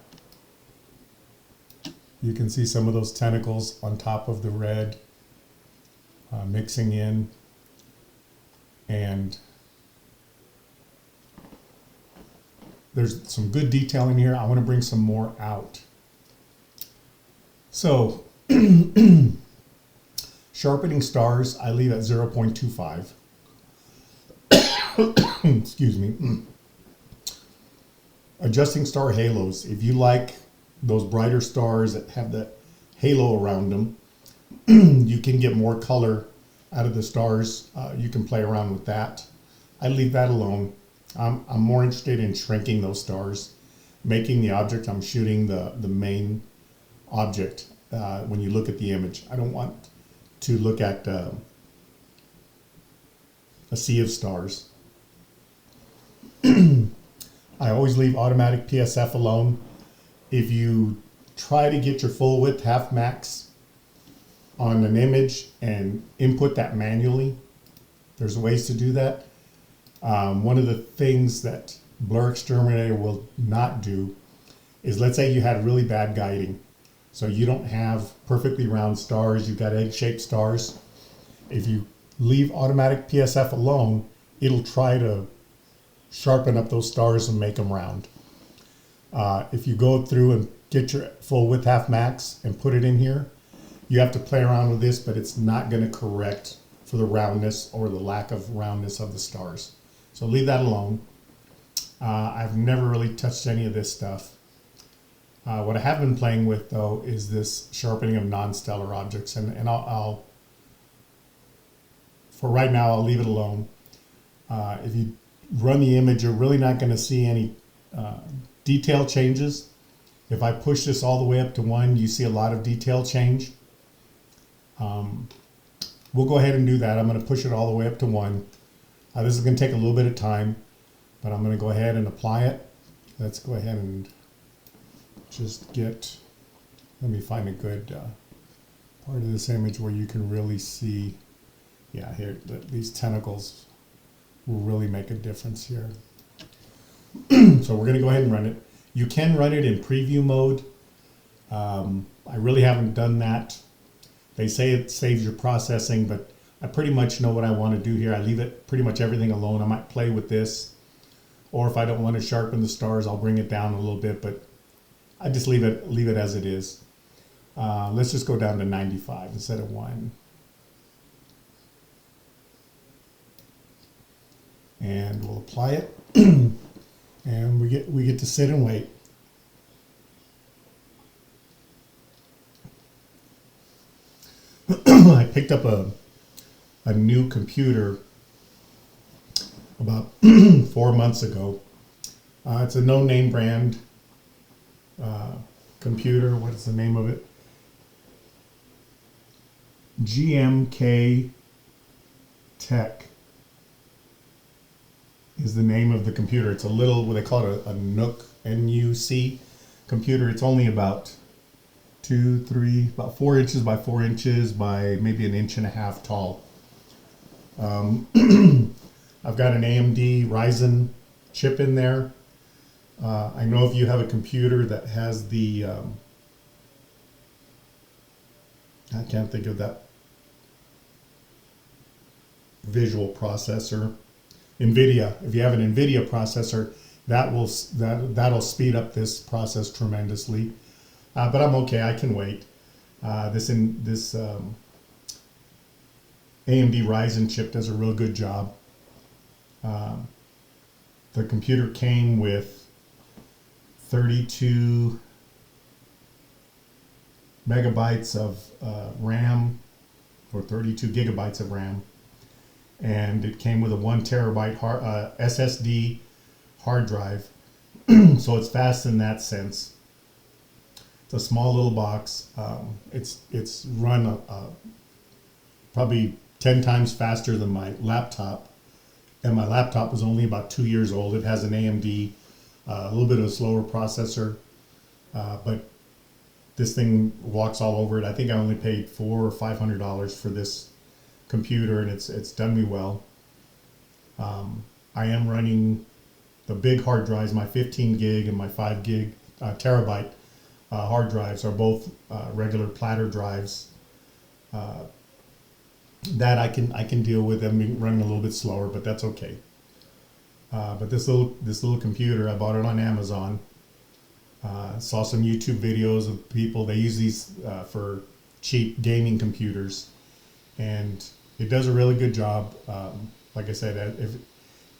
Speaker 1: You can see some of those tentacles on top of the red mixing in, and there's some good detail in here. I want to bring some more out. So sharpening stars, I leave at 0.25. Excuse me. Adjusting star halos. If you like those brighter stars that have that halo around them, you can get more color out of the stars. You can play around with that. I leave that alone. I'm more interested in shrinking those stars, making the object I'm shooting the main object when you look at the image. I don't want to look at a sea of stars. I always leave automatic PSF alone. If you try to get your full width half max on an image and input that manually, there's ways to do that. One of the things that Blur Exterminator will not do is, let's say you had really bad guiding. So you don't have perfectly round stars, you've got egg-shaped stars. If you leave automatic PSF alone, it'll try to sharpen up those stars and make them round. If you go through and get your full width half max and put it in here, you have to play around with this, but it's not going to correct for the roundness or the lack of roundness of the stars. So leave that alone. I've never really touched any of this stuff. What I have been playing with, though, is this sharpening of non-stellar objects, and I'll for right now, I'll leave it alone. If you run the image, you're really not going to see any detail changes. If I push this all the way up to 1, you see a lot of detail change. We'll go ahead and do that. I'm going to push it all the way up to 1. This is going to take a little bit of time, but I'm going to go ahead and apply it. Let's go ahead and just let me find a good part of this image where you can really see, yeah, here, these tentacles will really make a difference here. So we're going to go ahead and run it. You can run it in preview mode. I really haven't done that. They say it saves your processing, but I pretty much know what I want to do here. I leave it pretty much everything alone. I might play with this, or if I don't want to sharpen the stars, I'll bring it down a little bit, but I just leave it as it is. Let's just go down to 95 instead of 1. And we'll apply it. And we get to sit and wait. I picked up a new computer about 4 months ago. It's a no-name brand computer. What is the name of it? GMK Tech is the name of the computer. It's a little, what they call it, a Nook, N-U-C computer. It's only about 4 inches by 4 inches by maybe 1.5 inches tall. I've got an AMD Ryzen chip in there. I know if you have a computer that has the, I can't think of that visual processor. NVIDIA. If you have an NVIDIA processor, that'll speed up this process tremendously. But I'm okay. I can wait. This AMD Ryzen chip does a real good job. The computer came with 32 megabytes of RAM, or 32 gigabytes of RAM. And it came with a 1 terabyte SSD hard drive. So it's fast in that sense. It's a small little box. It's run probably 10 times faster than my laptop. And my laptop was only about 2 years old. It has an AMD, a little bit of a slower processor. But this thing walks all over it. I think I only paid $400 or $500 for this computer, and it's done me well. I am running the big hard drives. My 15 gig and my 5 gig terabyte hard drives are both regular platter drives. That I can deal with them running a little bit slower, but that's okay. But this little computer, I bought it on Amazon. Saw some YouTube videos of people. They use these for cheap gaming computers, and it does a really good job. Like I said,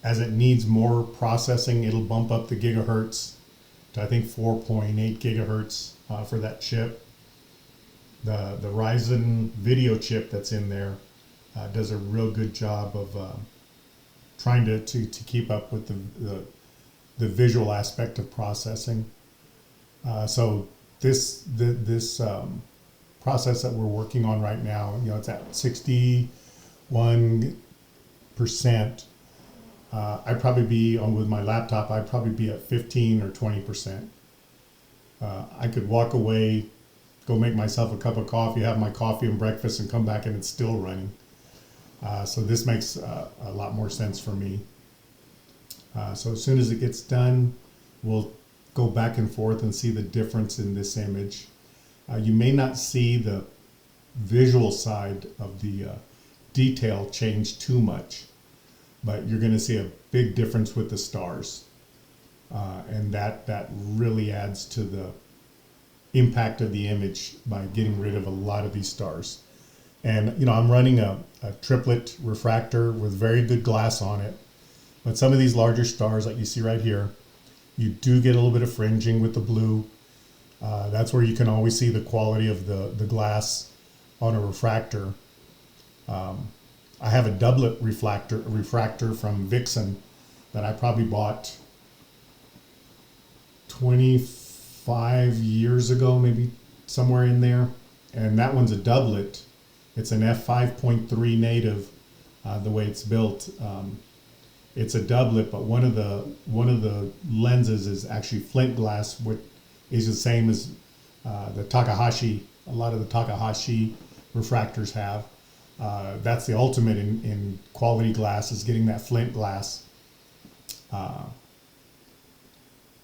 Speaker 1: as it needs more processing, it'll bump up the gigahertz to, I think, 4.8 gigahertz for that chip. The Ryzen video chip that's in there does a real good job of trying to keep up with the visual aspect of processing. So this process that we're working on right now, it's at 61 percent, I'd probably be on with my laptop. I'd probably be at 15 or 20%. I could walk away, go make myself a cup of coffee, have my coffee and breakfast, and come back and it's still running. So this makes a lot more sense for me. So as soon as it gets done, we'll go back and forth and see the difference in this image. You may not see the visual side of the detail change too much, but you're going to see a big difference with the stars. And that really adds to the impact of the image by getting rid of a lot of these stars. And you know, I'm running a triplet refractor with very good glass on it, but some of these larger stars, like you see right here, you do get a little bit of fringing with the blue. That's where you can always see the quality of the glass on a refractor. I have a doublet refractor from Vixen that I probably bought 25 years ago, maybe somewhere in there. And that one's a doublet. It's an f5.3 native, the way it's built. It's a doublet, but one of the lenses is actually flint glass, which is the same as the Takahashi. A lot of the Takahashi refractors have. That's the ultimate in quality glass, is getting that flint glass.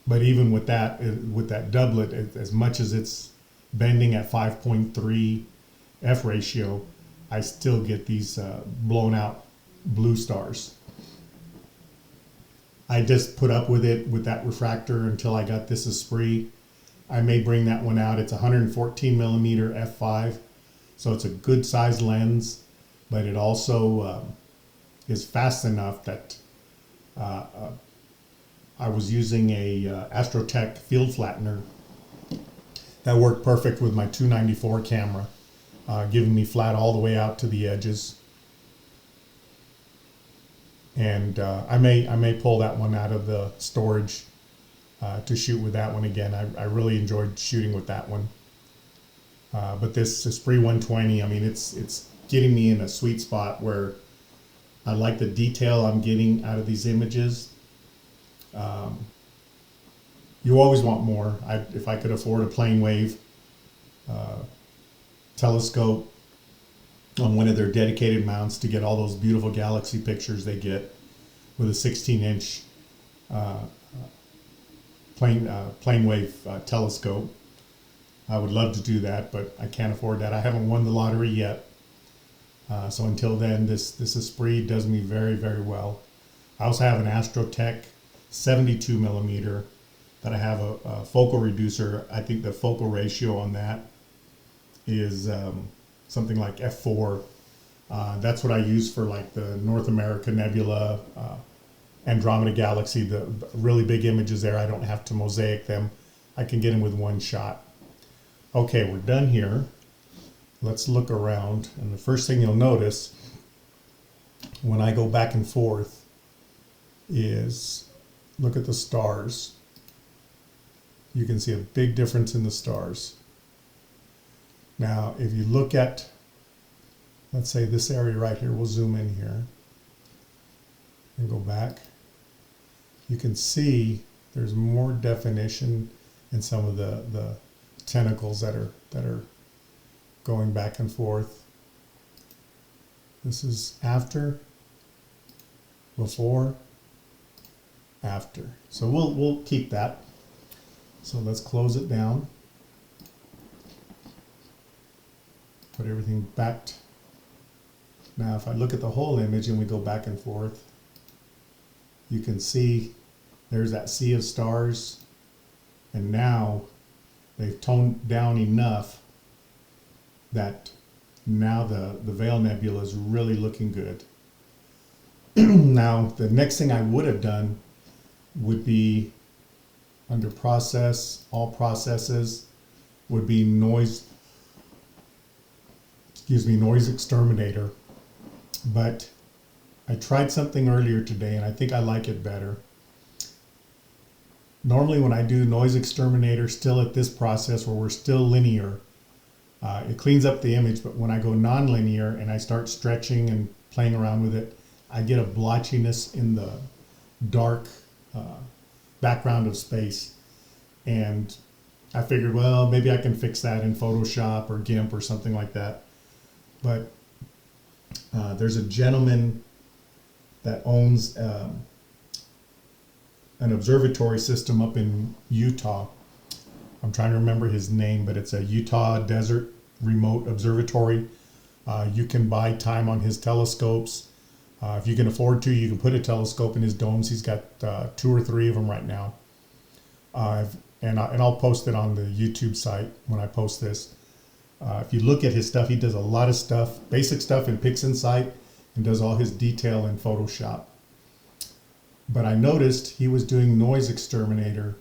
Speaker 1: But even with that doublet, as much as it's bending at 5.3 f ratio, I still get these blown out blue stars. I just put up with it with that refractor until I got this Esprit. I may bring that one out. It's 114 millimeter f5, so it's a good size lens, but it also is fast enough that I was using a Astrotech field flattener that worked perfect with my 294 camera, giving me flat all the way out to the edges. And I may pull that one out of the storage to shoot with that one again. I really enjoyed shooting with that one. But this Esprit 120, I mean, it's getting me in a sweet spot where I like the detail I'm getting out of these images. You always want more. If I could afford a plane wave telescope on one of their dedicated mounts to get all those beautiful galaxy pictures they get with a 16-inch plane wave telescope, I would love to do that, but I can't afford that. I haven't won the lottery yet. So until then, this Esprit does me very, very well. I also have an Astrotech 72 millimeter that I have a focal reducer. I think the focal ratio on that is something like f4. That's what I use for like the North America Nebula, Andromeda Galaxy, the really big images there. I don't have to mosaic them. I can get them with one shot. Okay, we're done here. Let's look around, and the first thing you'll notice when I go back and forth is look at the stars. You can see a big difference in the stars. Now, if you look at, let's say this area right here, we'll zoom in here and go back. You can see there's more definition in some of the tentacles that are going back and forth. This is after, before, after. So we'll keep that. So let's close it down. Put everything back. Now if I look at the whole image and we go back and forth, you can see there's that sea of stars, and now they've toned down enough that now the Veil Nebula is really looking good. Now the next thing I would have done would be under process, all processes, would be noise exterminator. But I tried something earlier today and I think I like it better. Normally when I do noise exterminator still at this process where we're still linear, it cleans up the image, but when I go non-linear and I start stretching and playing around with it, I get a blotchiness in the dark background of space. And I figured, well, maybe I can fix that in Photoshop or GIMP or something like that. But there's a gentleman that owns an observatory system up in Utah. I'm trying to remember his name, but it's a Utah Desert Remote Observatory. You can buy time on his telescopes. If you can afford to, you can put a telescope in his domes. He's got 2 or 3 of them right now. And I'll post it on the YouTube site when I post this. If you look at his stuff, he does a lot of stuff, basic stuff in Pixinsight, and does all his detail in Photoshop. But I noticed he was doing noise exterminator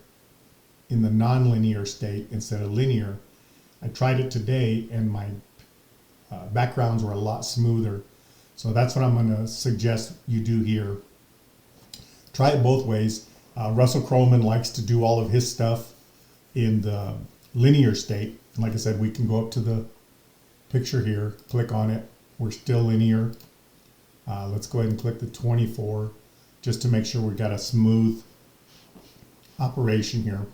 Speaker 1: in the nonlinear state instead of linear. I tried it today, and my backgrounds were a lot smoother. So that's what I'm going to suggest you do here. Try it both ways. Russell Croweman likes to do all of his stuff in the linear state. And like I said, we can go up to the picture here, click on it. We're still linear. Let's go ahead and click the 24 just to make sure we've got a smooth operation here.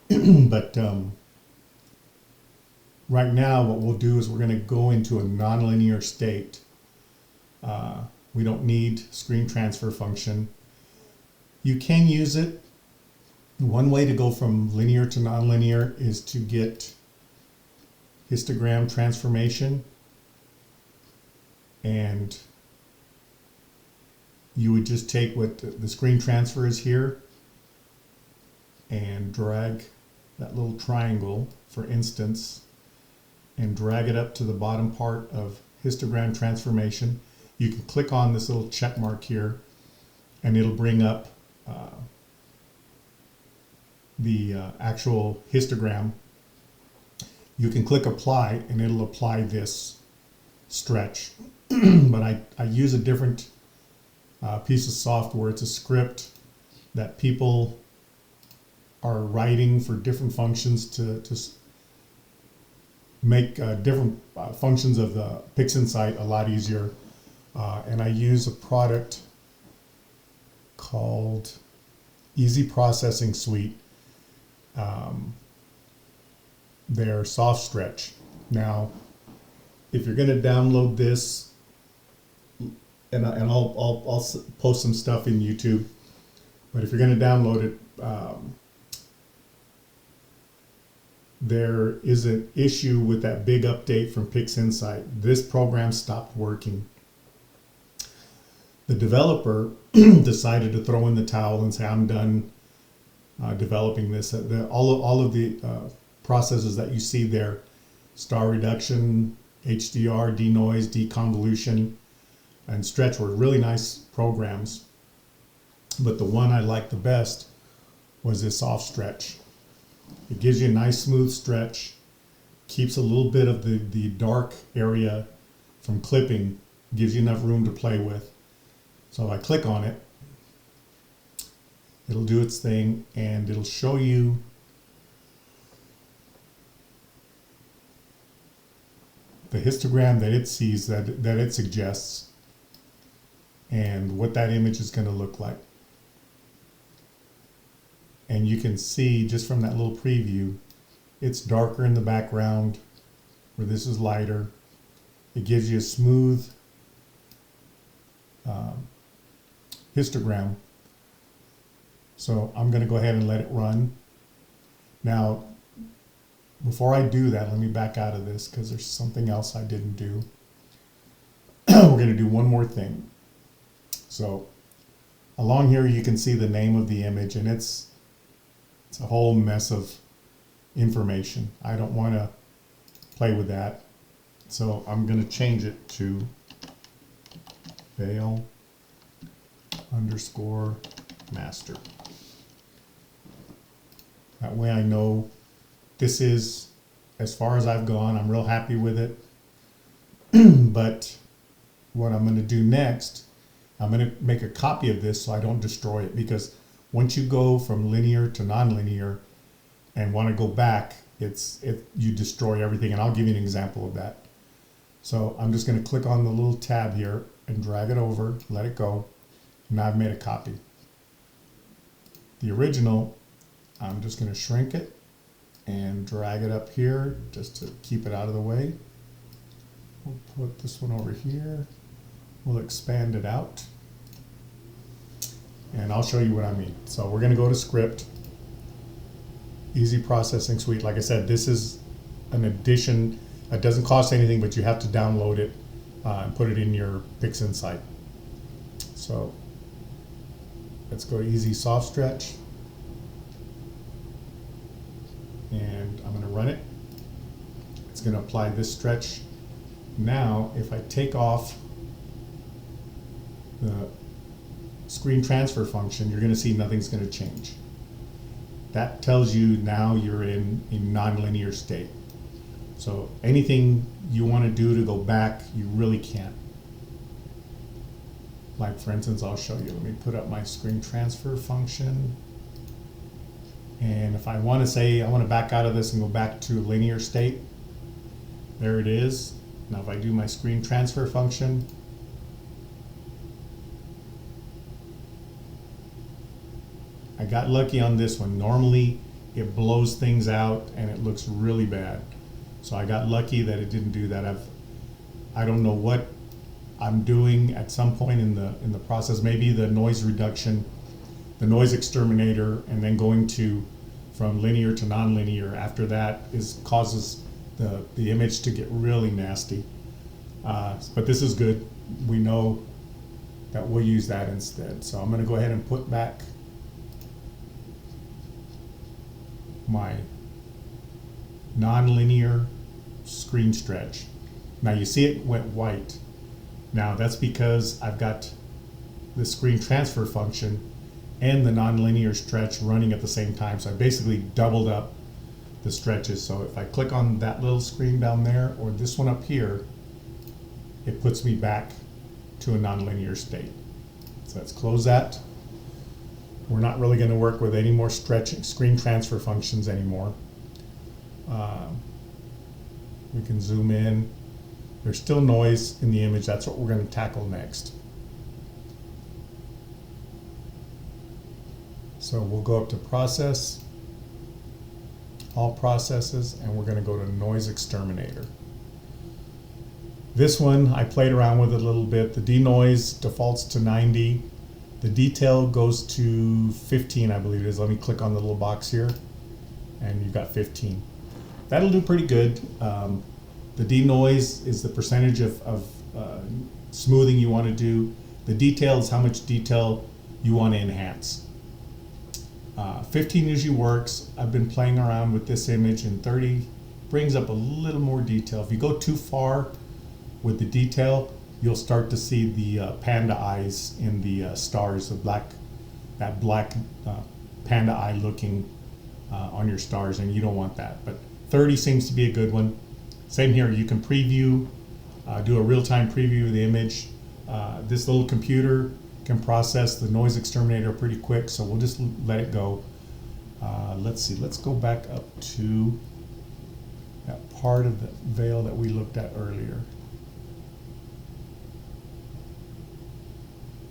Speaker 1: But right now what we'll do is we're going to go into a nonlinear state. We don't need screen transfer function. You can use it. One way to go from linear to nonlinear is to get histogram transformation, and you would just take what the screen transfer is here and drag that little triangle, for instance, and drag it up to the bottom part of histogram transformation. You can click on this little check mark here and it'll bring up the actual histogram. You can click apply and it'll apply this stretch. But I use a different piece of software. It's a script that people are writing for different functions to make different functions of the Pixinsight a lot easier. And I use a product called Easy Processing Suite. Their soft stretch. Now, if you're going to download this, and I'll post some stuff in YouTube, but if you're going to download it, there is an issue with that big update from Pixinsight. This program stopped working. The developer decided to throw in the towel and say, I'm done developing this. All of the processes that you see there, star reduction, HDR, denoise, deconvolution, and stretch were really nice programs. But the one I liked the best was this soft stretch. It gives you a nice smooth stretch, keeps a little bit of the dark area from clipping, gives you enough room to play with. So if I click on it, it'll do its thing and it'll show you the histogram that it sees, that it suggests, and what that image is going to look like. And you can see just from that little preview, it's darker in the background where this is lighter. It gives you a smooth histogram. So I'm going to go ahead and let it run. Now, before I do that, let me back out of this because there's something else I didn't do. We're going to do one more thing. So along here you can see the name of the image, and it's a whole mess of information. I don't want to play with that. So I'm going to change it to Veil_master. That way I know this is as far as I've gone. I'm real happy with it. But what I'm going to do next, I'm going to make a copy of this so I don't destroy it, because once you go from linear to nonlinear and want to go back, you destroy everything, and I'll give you an example of that. So I'm just going to click on the little tab here and drag it over, let it go. Now I've made a copy. The original, I'm just going to shrink it and drag it up here just to keep it out of the way. We'll put this one over here. We'll expand it out. And I'll show you what I mean. So we're going to go to script, easy processing suite. Like I said, this is an addition. It doesn't cost anything, but you have to download it and put it in your Pixinsight. So let's go to easy soft stretch. And I'm going to run it. It's going to apply this stretch. Now, if I take off the screen transfer function, you're going to see nothing's going to change. That tells you now you're in a nonlinear state. So anything you want to do to go back, you really can't. Like for instance, I'll show you. Let me put up my screen transfer function. And if I want to say I want to back out of this and go back to a linear state, there it is. Now if I do my screen transfer function, I got lucky on this one. Normally it blows things out and it looks really bad. So I got lucky that it didn't do that. I don't know what I'm doing at some point in the process. Maybe the noise reduction, the noise exterminator, and then going to from linear to nonlinear after that causes the image to get really nasty. But this is good. We know that we'll use that instead. So I'm going to go ahead and put back my nonlinear screen stretch. Now you see it went white. Now that's because I've got the screen transfer function and the nonlinear stretch running at the same time. So I basically doubled up the stretches. So if I click on that little screen down there or this one up here, it puts me back to a nonlinear state. So let's close that. We're not really going to work with any more stretching screen transfer functions anymore. We can zoom in. There's still noise in the image. That's what we're going to tackle next. So we'll go up to Process, All Processes, and we're going to go to Noise Exterminator. This one, I played around with it a little bit. The denoise defaults to 90. The detail goes to 15, I believe it is. Let me click on the little box here, and you've got 15. That'll do pretty good. The denoise is the percentage of smoothing you want to do. The detail is how much detail you want to enhance. 15 usually works. I've been playing around with this image, and 30 brings up a little more detail. If you go too far with the detail, you'll start to see the panda eyes in the stars, that black panda eye looking on your stars, and you don't want that. But 30 seems to be a good one. Same here, you can preview, do a real-time preview of the image. This little computer can process the noise exterminator pretty quick, so we'll just let it go. Let's see, let's go back up to that part of the veil that we looked at earlier.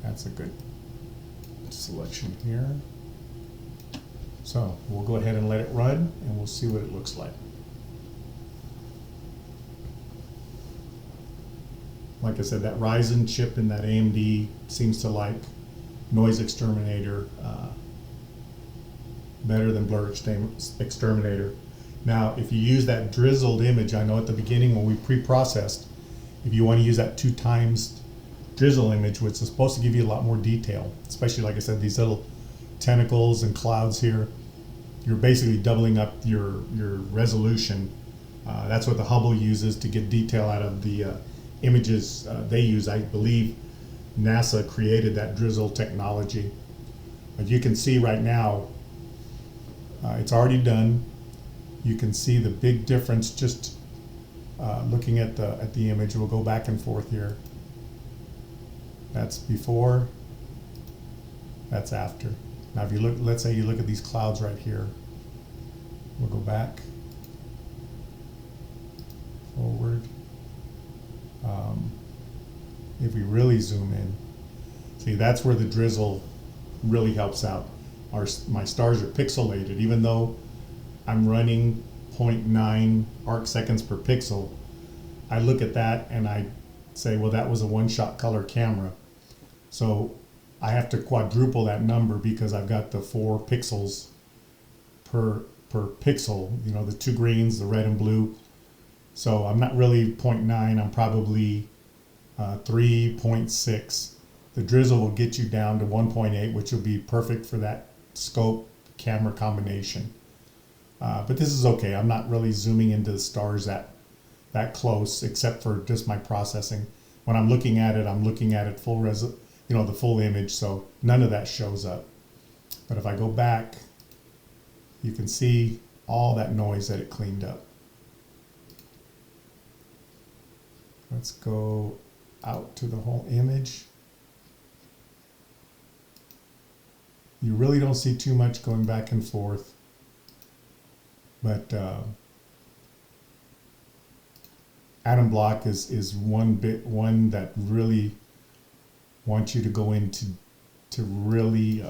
Speaker 1: That's a good selection here. So we'll go ahead and let it run, and we'll see what it looks like. Like I said, that Ryzen chip in that AMD seems to like noise exterminator better than blur exterminator. Now, if you use that drizzled image, I know at the beginning when we pre-processed, if you want to use that 2 times drizzle image, which is supposed to give you a lot more detail, especially like I said, these little tentacles and clouds here, you're basically doubling up your resolution. That's what the Hubble uses to get detail out of the images they use. I believe NASA created that drizzle technology. But you can see right now, it's already done. You can see the big difference just looking at the image. We'll go back and forth here. That's before, that's after. Now if you look, let's say you look at these clouds right here. We'll go back, forward. if we really zoom in, see, that's where the drizzle really helps out. My stars are pixelated, even though I'm running 0.9 arc seconds per pixel. I look at that and I say, well, that was a one-shot color camera. So I have to quadruple that number because I've got the 4 pixels per pixel, you know, the 2 greens, the red and blue. So I'm not really 0.9, I'm probably 3.6. The drizzle will get you down to 1.8, which will be perfect for that scope camera combination. But this is okay. I'm not really zooming into the stars that close, except for just my processing. When I'm looking at it full the full image, so none of that shows up. But if I go back, you can see all that noise that it cleaned up. Let's go out to the whole image. You really don't see too much going back and forth, but Atom Block is one that really wants you to go into really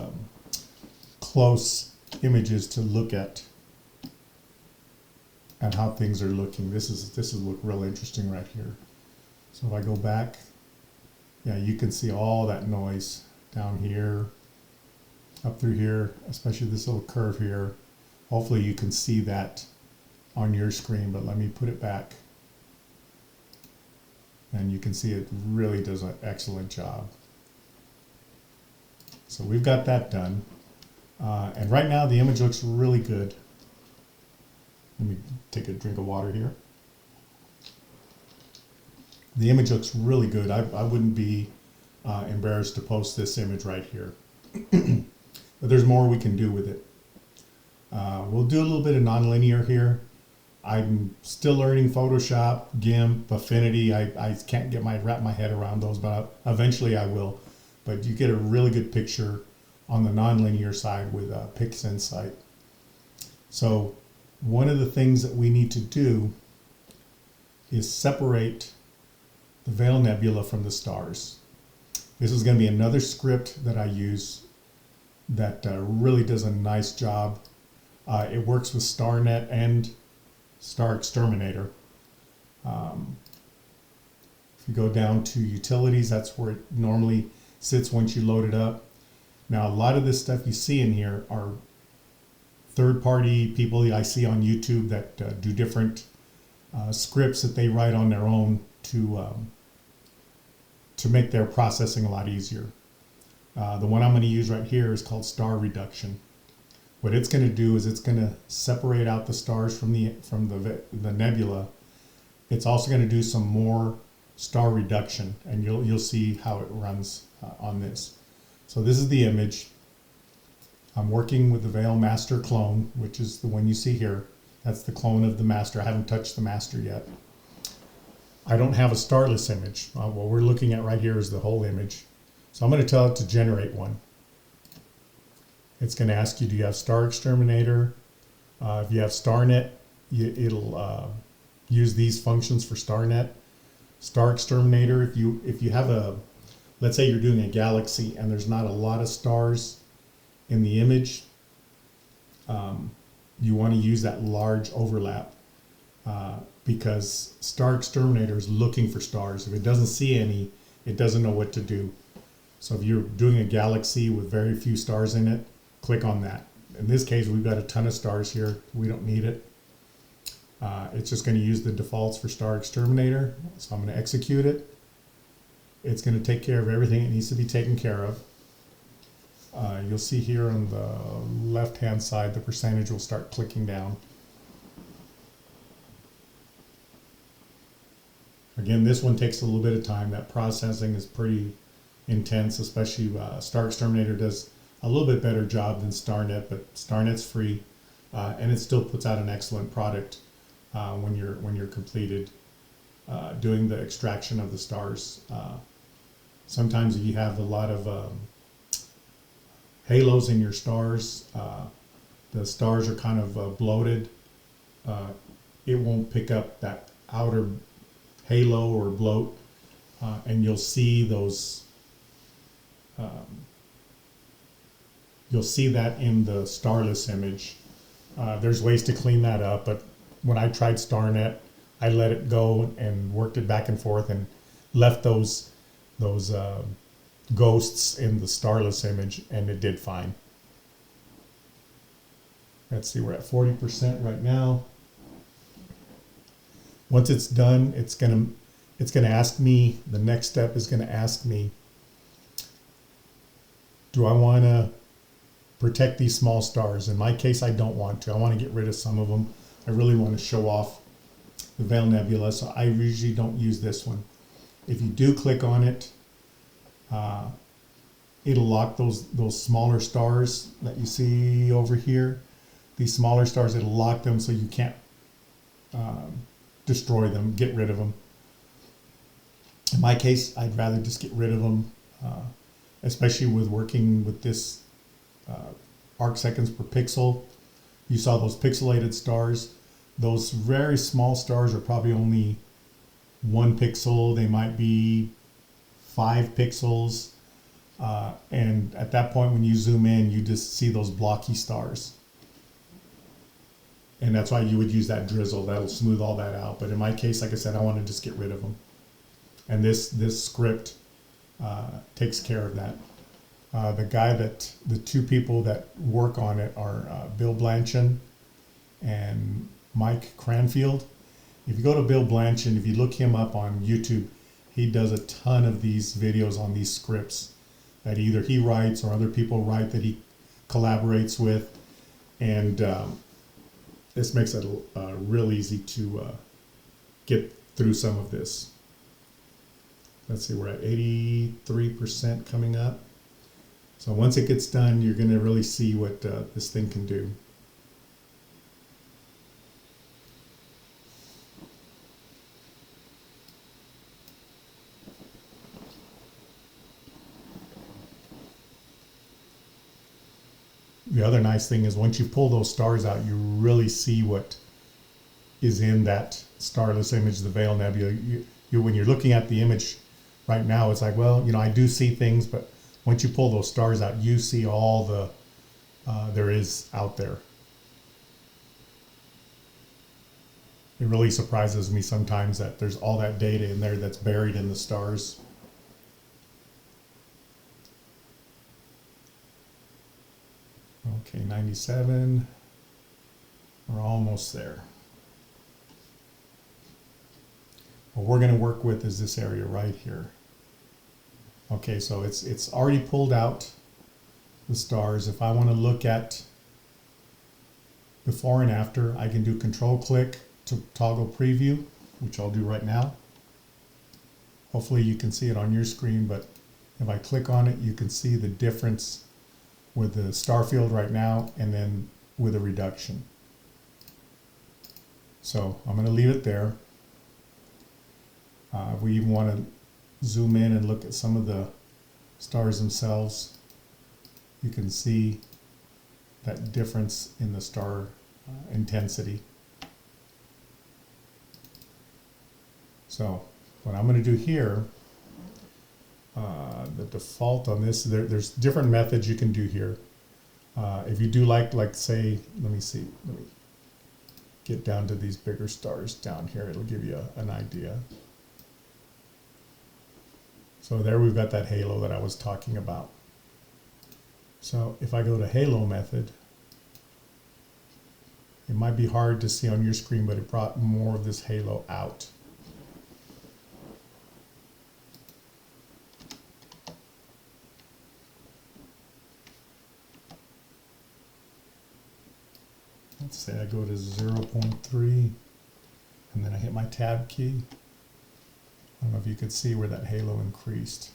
Speaker 1: close images to look at and how things are looking. This is look real interesting right here. So if I go back, yeah, you can see all that noise down here, up through here, especially this little curve here. Hopefully you can see that on your screen, but let me put it back. And you can see it really does an excellent job. So we've got that done. And right now the image looks really good. Let me take a drink of water here. The image looks really good. I wouldn't be embarrassed to post this image right here. But there's more we can do with it. We'll do a little bit of nonlinear here. I'm still learning Photoshop, GIMP, Affinity. I can't wrap my head around those, but eventually I will. But you get a really good picture on the nonlinear side with Pixinsight. So one of the things that we need to do is separate the Veil Nebula from the stars. This is going to be another script that I use that really does a nice job. It works with StarNet and Star Exterminator. If you go down to utilities, that's where it normally sits once you load it up. Now, a lot of this stuff you see in here are third-party people I see on YouTube that do different scripts that they write on their own to make their processing a lot easier. The one I'm going to use right here is called Star Reduction. What it's going to do is it's going to separate out the stars from the nebula. It's also going to do some more star reduction, and you'll see how it runs on this. So this is the image. I'm working with the Veil Master clone, which is the one you see here. That's the clone of the master. I haven't touched the master yet. I don't have a starless image. What we're looking at right here is the whole image. So I'm going to tell it to generate one. It's going to ask you, do you have Star Exterminator? If you have StarNet, it'll use these functions for StarNet. Star Exterminator, if you have let's say you're doing a galaxy and there's not a lot of stars in the image, you want to use that large overlap because Star Exterminator is looking for stars. If it doesn't see any, it doesn't know what to do. So if you're doing a galaxy with very few stars in it, click on that. In this case, we've got a ton of stars here. We don't need it. It's just going to use the defaults for Star Exterminator. So I'm going to execute it. It's going to take care of everything it needs to be taken care of. You'll see here on the left-hand side, the percentage will start clicking down. Again, this one takes a little bit of time. That processing is pretty intense, especially Star Exterminator does a little bit better job than StarNet, but StarNet's free, and it still puts out an excellent product when you're completed doing the extraction of the stars. Sometimes if you have a lot of halos in your stars, the stars are kind of bloated, it won't pick up that outer halo or bloat. and you'll see those. You'll see that in the starless image. There's ways to clean that up, but when I tried StarNet, I let it go and worked it back and forth and left those ghosts in the starless image, and it did fine. Let's see, we're at 40% right now. Once it's done, it's gonna ask me, the next step is gonna ask me, do I wanna protect these small stars? In my case, I don't want to. I want to get rid of some of them. I really want to show off the Veil Nebula, so I usually don't use this one. If you do click on it, it'll lock those smaller stars that you see over here. These smaller stars, it'll lock them so you can't destroy them, get rid of them. In my case, I'd rather just get rid of them, especially with working with this arc seconds per pixel. You saw those pixelated stars. Those very small stars are probably only 1 pixel. They might be 5 pixels. And at that point, when you zoom in, you just see those blocky stars. And that's why you would use that drizzle. That'll smooth all that out. But in my case, like I said, I want to just get rid of them. And this script takes care of that. The 2 people that work on it are Bill Blanchard and Mike Cranfield. If you go to Bill Blanchard, if you look him up on YouTube, he does a ton of these videos on these scripts that either he writes or other people write that he collaborates with. And this makes it real easy to get through some of this. Let's see, we're at 83% coming up. So once it gets done, you're going to really see what this thing can do. The other nice thing is once you pull those stars out, you really see what is in that starless image, the Veil Nebula. When you're looking at the image right now, it's like, well, I do see things, but once you pull those stars out, you see all the there is out there. It really surprises me sometimes that there's all that data in there that's buried in the stars. Okay, 97. We're almost there. What we're going to work with is this area right here. Okay, so it's already pulled out the stars. If I want to look at before and after, I can do control click to toggle preview, which I'll do right now. Hopefully you can see it on your screen, but if I click on it, you can see the difference with the star field right now and then with a reduction. So I'm going to leave it there. If we even want to zoom in and look at some of the stars themselves, you can see that difference in the star intensity. So what I'm going to do here, the default on this, there's different methods you can do here. If you do like say, let me get down to these bigger stars down here, it'll give you an idea. So there we've got that halo that I was talking about. So if I go to halo method, it might be hard to see on your screen, but it brought more of this halo out. Let's say I go to 0.3 and then I hit my tab key. I don't know if you could see where that halo increased.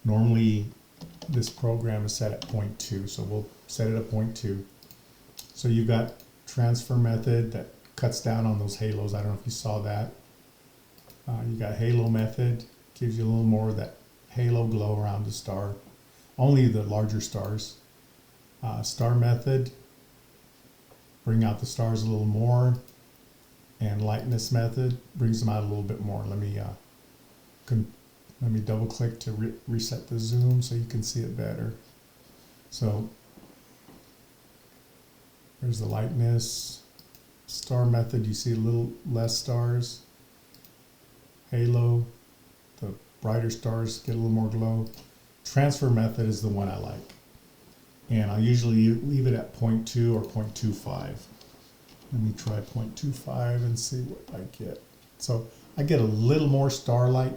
Speaker 1: Normally this program is set at 0.2, so we'll set it at 0.2. So you've got transfer method that cuts down on those halos. I don't know if you saw that. You got halo method, gives you a little more of that halo glow around the star. Only the larger stars. Star method, bring out the stars a little more. and lightness method brings them out a little bit more. Let me double click to reset the zoom so you can see it better. So there's the lightness. Star method, you see a little less stars. Halo, the brighter stars get a little more glow. Transfer method is the one I like. And I usually leave it at 0.2 or 0.25. Let me try 0.25 and see what I get. So I get a little more starlight.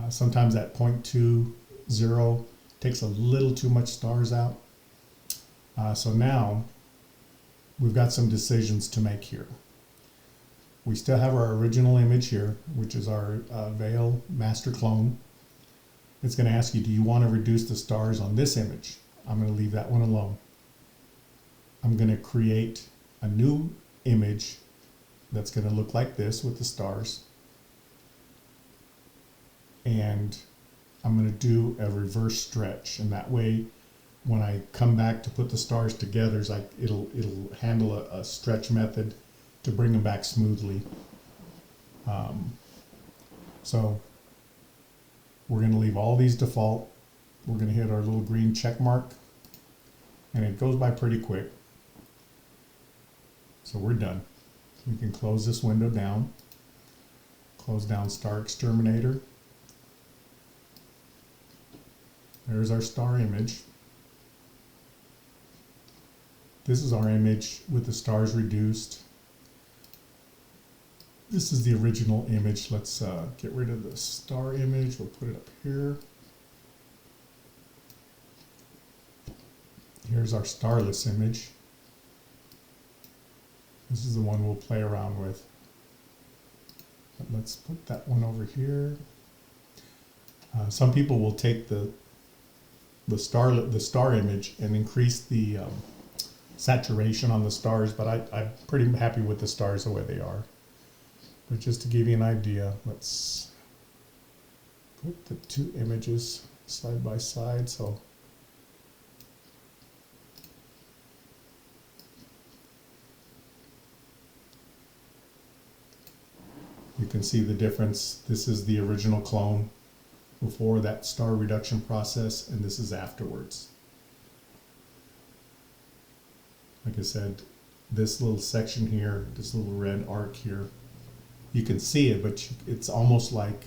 Speaker 1: Sometimes at 0.20 takes a little too much stars out. So now we've got some decisions to make here. We still have our original image here, which is our veil master clone. It's going to ask you, do you want to reduce the stars on this image? I'm going to leave that one alone. I'm going to create a new image that's going to look like this with the stars. And I'm going to do a reverse stretch, and that way when I come back to put the stars together, it's like it'll handle a stretch method to bring them back smoothly. So we're going to leave all these default. We're going to hit our little green check mark, and it goes by pretty quick. So we're done. We can close this window down. Close down Star Exterminator. There's our star image. This is our image with the stars reduced. This is the original image. Let's get rid of the star image. We'll put it up here. Here's our starless image. This is the one we'll play around with. But let's put that one over here. Some people will take the star image and increase the saturation on the stars, but I'm pretty happy with the stars the way they are. But just to give you an idea, let's put the two images side by side. So you can see the difference. This is the original clone before that star reduction process, and this is afterwards. Like I said, this little section here, this little red arc here, you can see it, but it's almost like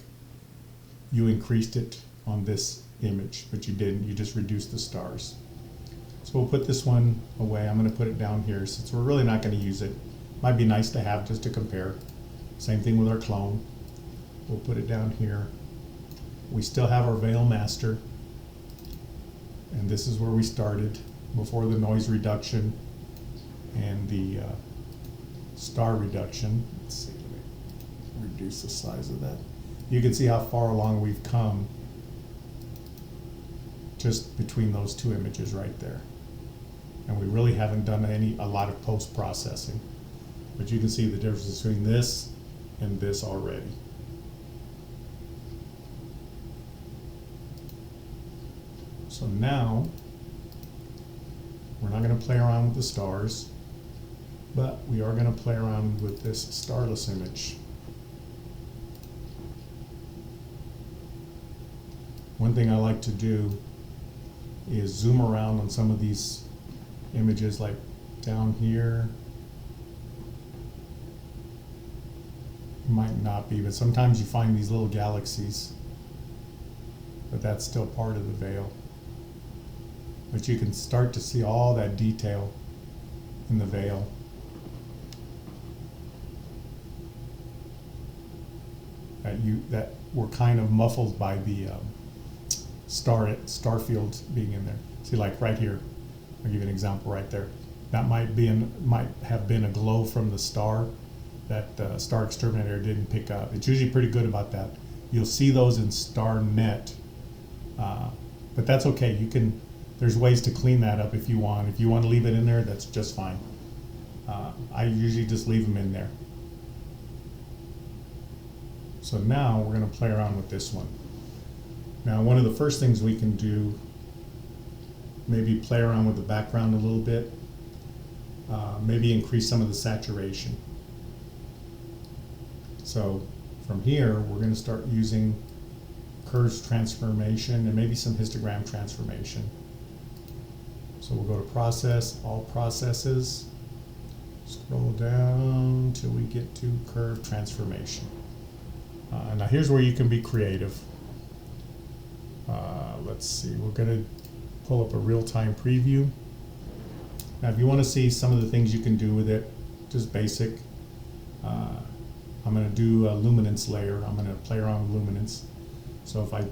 Speaker 1: you increased it on this image, but you didn't. You just reduced the stars. So we'll put this one away. I'm going to put it down here since we're really not going to use it. Might be nice to have just to compare. Same thing with our clone. We'll put it down here. We still have our veil master, and this is where we started before the noise reduction and the star reduction. Let's see, let me reduce the size of that. You can see how far along we've come just between those two images right there. And we really haven't done a lot of post-processing. But you can see the difference between this and this already. So now, we're not going to play around with the stars, but we are going to play around with this starless image. One thing I like to do is zoom around on some of these images, like down here. It might not be, but sometimes you find these little galaxies, but that's still part of the veil. But you can start to see all that detail in the veil. That were kind of muffled by the star fields being in there. See, like right here, I'll give you an example right there. That might have been a glow from the star that Star Exterminator didn't pick up. It's usually pretty good about that. You'll see those in StarNet, but that's okay. There's ways to clean that up if you want. If you want to leave it in there, that's just fine. I usually just leave them in there. So now we're going to play around with this one. Now, one of the first things we can do, maybe play around with the background a little bit, maybe increase some of the saturation. So from here, we're going to start using curves transformation and maybe some histogram transformation. So we'll go to Process, All Processes, scroll down till we get to Curve Transformation. Now here's where you can be creative. Let's see, we're going to pull up a real-time preview. Now if you want to see some of the things you can do with it, just basic, I'm going to do a luminance layer. I'm going to play around with luminance. So if I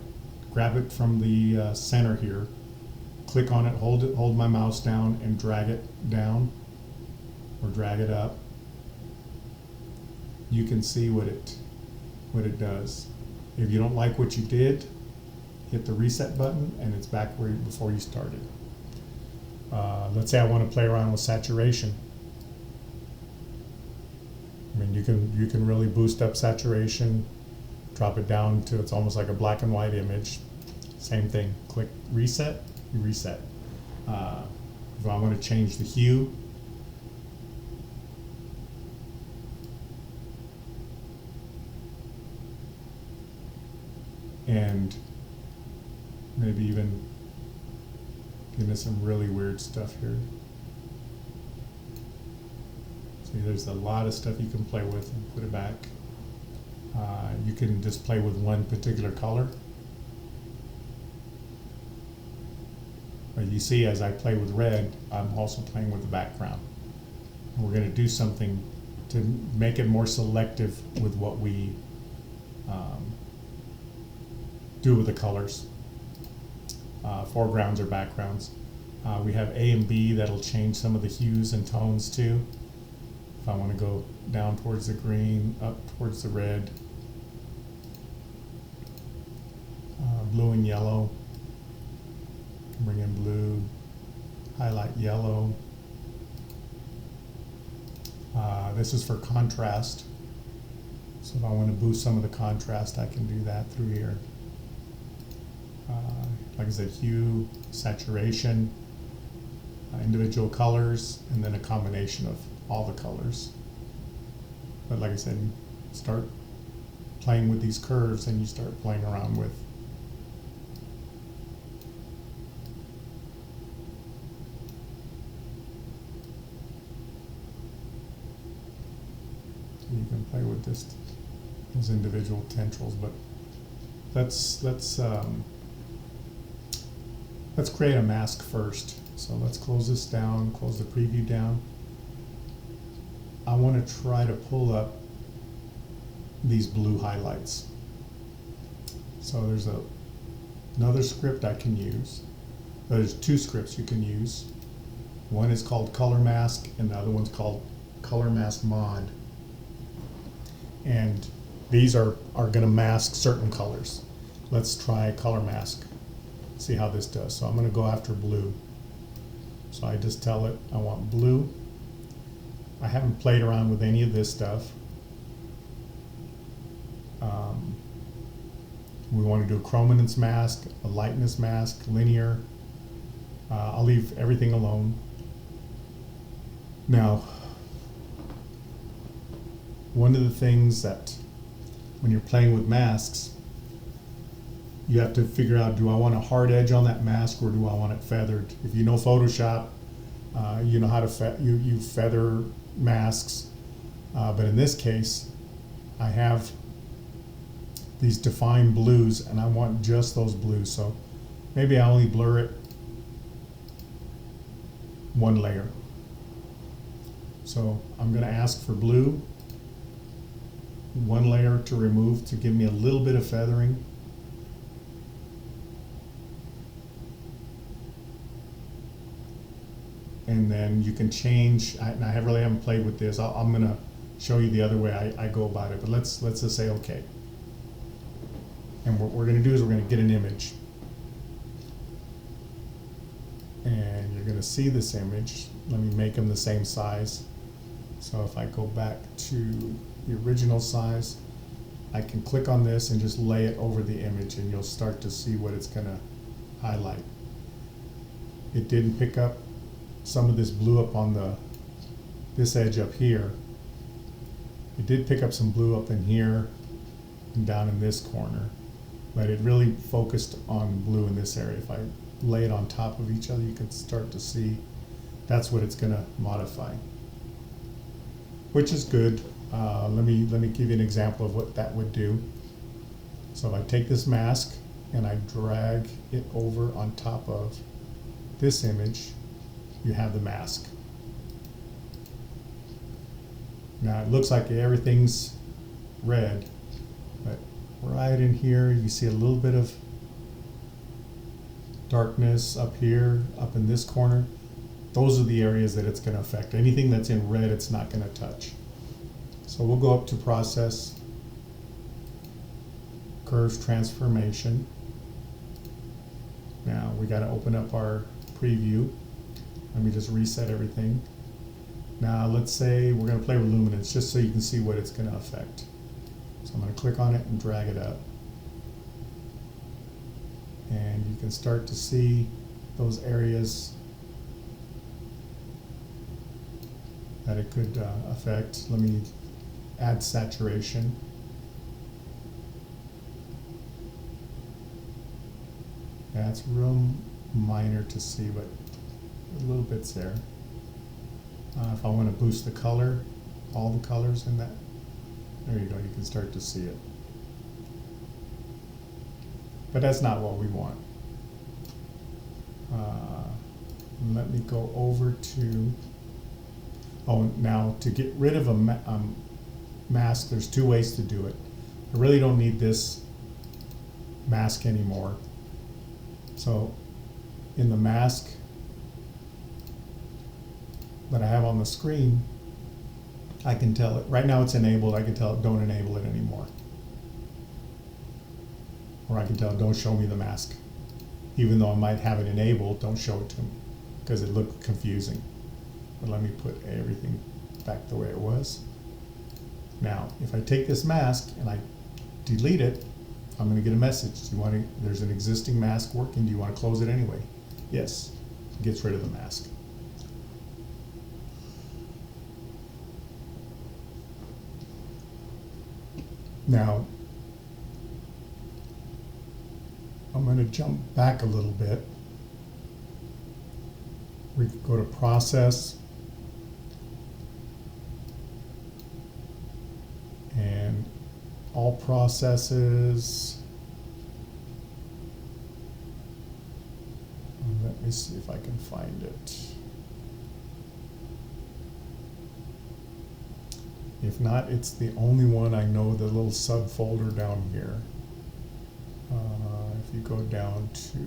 Speaker 1: grab it from the center here, click on it, hold my mouse down and drag it down or drag it up, you can see what it does. If you don't like what you did, hit the reset button and it's back where before you started. Let's say I want to play around with saturation. I mean, you can really boost up saturation, drop it down to it's almost like a black and white image. Same thing. Click reset, you reset. If I want to change the hue, and maybe even give me some really weird stuff here. See, there's a lot of stuff you can play with and put it back. You can just play with one particular color. But you see, as I play with red, I'm also playing with the background. And we're going to do something to make it more selective with what we do with the colors, foregrounds or backgrounds. We have A and B that'll change some of the hues and tones too. If I want to go down towards the green, up towards the red, blue and yellow, bring in blue, highlight yellow. This is for contrast. So if I want to boost some of the contrast, I can do that through here. Like I said, hue, saturation, individual colors, and then a combination of all the colors. But like I said, start playing with these curves and you start playing around with you can play with this, those individual tendrils, but let's create a mask first. So let's close this down, close the preview down. I want to try to pull up these blue highlights. So there's another script I can use. There's two scripts you can use. One is called Color Mask and the other one's called Color Mask Mod. And these are going to mask certain colors. Let's try Color Mask. See how this does. So I'm going to go after blue. So I just tell it I want blue. I haven't played around with any of this stuff. We want to do a chrominance mask, a lightness mask, linear. I'll leave everything alone. Now, one of the things that when you're playing with masks, you have to figure out, do I want a hard edge on that mask or do I want it feathered? If you know Photoshop, you know how to you feather masks. But in this case, I have these defined blues and I want just those blues. So maybe I only blur it one layer. So I'm going to ask for blue, one layer to remove to give me a little bit of feathering. And then you can change, I really haven't played with this. I'm going to show you the other way I go about it, but let's just say okay. And what we're going to do is we're going to get an image. And you're going to see this image. Let me make them the same size. So if I go back to the original size, I can click on this and just lay it over the image and you'll start to see what it's going to highlight. It didn't pick up some of this blue up on this edge up here. It did pick up some blue up in here and down in this corner, but it really focused on blue in this area. If I lay it on top of each other, you can start to see that's what it's going to modify, which is good. Let me give you an example of what that would do. So if I take this mask and I drag it over on top of this image, you have the mask. Now it looks like everything's red, but right in here you see a little bit of darkness up here, up in this corner. Those are the areas that it's going to affect. Anything that's in red, it's not going to touch. So we'll go up to Process, Curves Transformation. Now we got to open up our preview. Let me just reset everything. Now let's say we're going to play with luminance just so you can see what it's going to affect. So I'm going to click on it and drag it up. And you can start to see those areas that it could affect. Let me add saturation. Yeah, it's real minor to see, but a little bit's there. If I want to boost the color, all the colors in that, there you go, you can start to see it. But that's not what we want. Let me go over to, now to get rid of a mask, there's two ways to do it. I really don't need this mask anymore. So in the mask that I have on the screen, I can tell it, right now it's enabled, I can tell it don't enable it anymore. Or I can tell it don't show me the mask. Even though I might have it enabled, don't show it to me, because it looked confusing. But let me put everything back the way it was. Now, if I take this mask and I delete it, I'm going to get a message. There's an existing mask working. Do you want to close it anyway? Yes. It gets rid of the mask. Now, I'm going to jump back a little bit. We go to Process, and all processes. Let me see if I can find it. If not, it's the only one I know, the little subfolder down here. If you go down to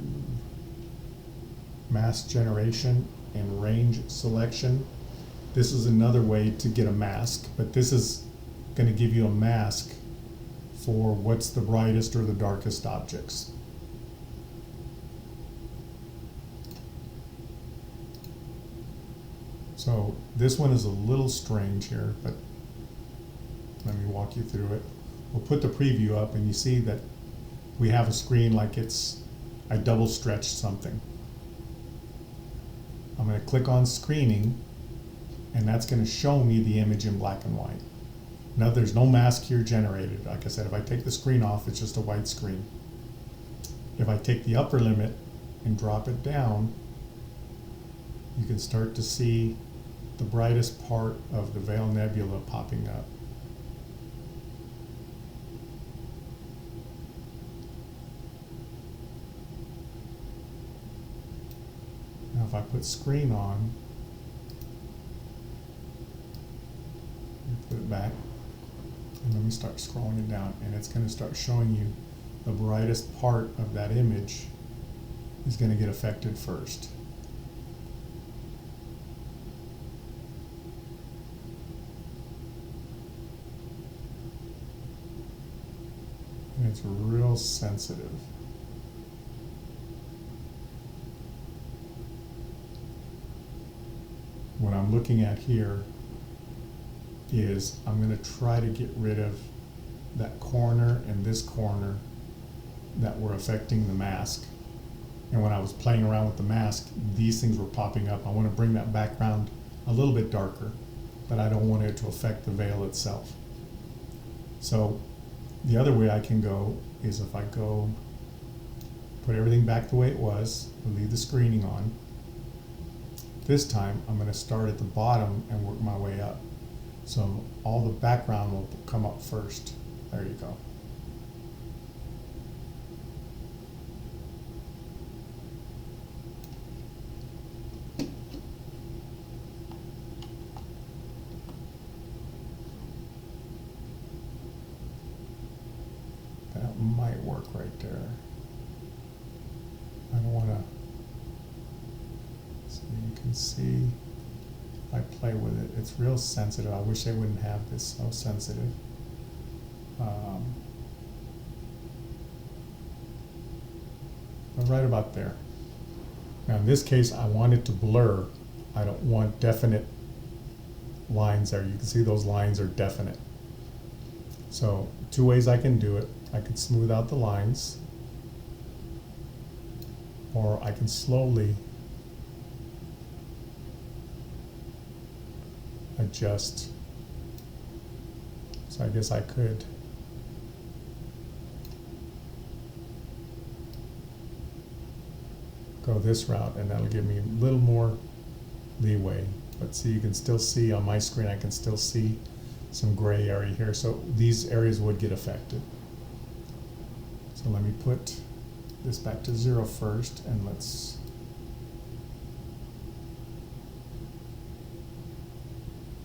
Speaker 1: Mask Generation and Range Selection, this is another way to get a mask, but this is going to give you a mask for what's the brightest or the darkest objects. So this one is a little strange here, but let me walk you through it. We'll put the preview up and you see that we have a screen like I double stretched something. I'm going to click on Screening, and that's going to show me the image in black and white. Now there's no mask here generated. Like I said, if I take the screen off, it's just a white screen. If I take the upper limit and drop it down, you can start to see the brightest part of the Veil Nebula popping up. Now if I put screen on, put it back, and let me start scrolling it down, and it's going to start showing you the brightest part of that image is going to get affected first. And it's real sensitive. What I'm looking at here is I'm going to try to get rid of that corner and this corner that were affecting the mask. And when I was playing around with the mask, these things were popping up. I want to bring that background a little bit darker, but I don't want it to affect the veil itself. So the other way I can go is if I go put everything back the way it was, leave the screening on. This time I'm going to start at the bottom and work my way up. So all the background will come up first. There you go. That might work right there. I don't want to, so you can see if I play with it, it's real sensitive. I wish I wouldn't have this so sensitive. But right about there. Now in this case, I want it to blur. I don't want definite lines there. You can see those lines are definite. So two ways I can do it. I can smooth out the lines, or I can slowly adjust. So I guess I could go this route, and that'll give me a little more leeway. But see, you can still see on my screen, I can still see some gray area here. So these areas would get affected. So let me put this back to 0 first, and let's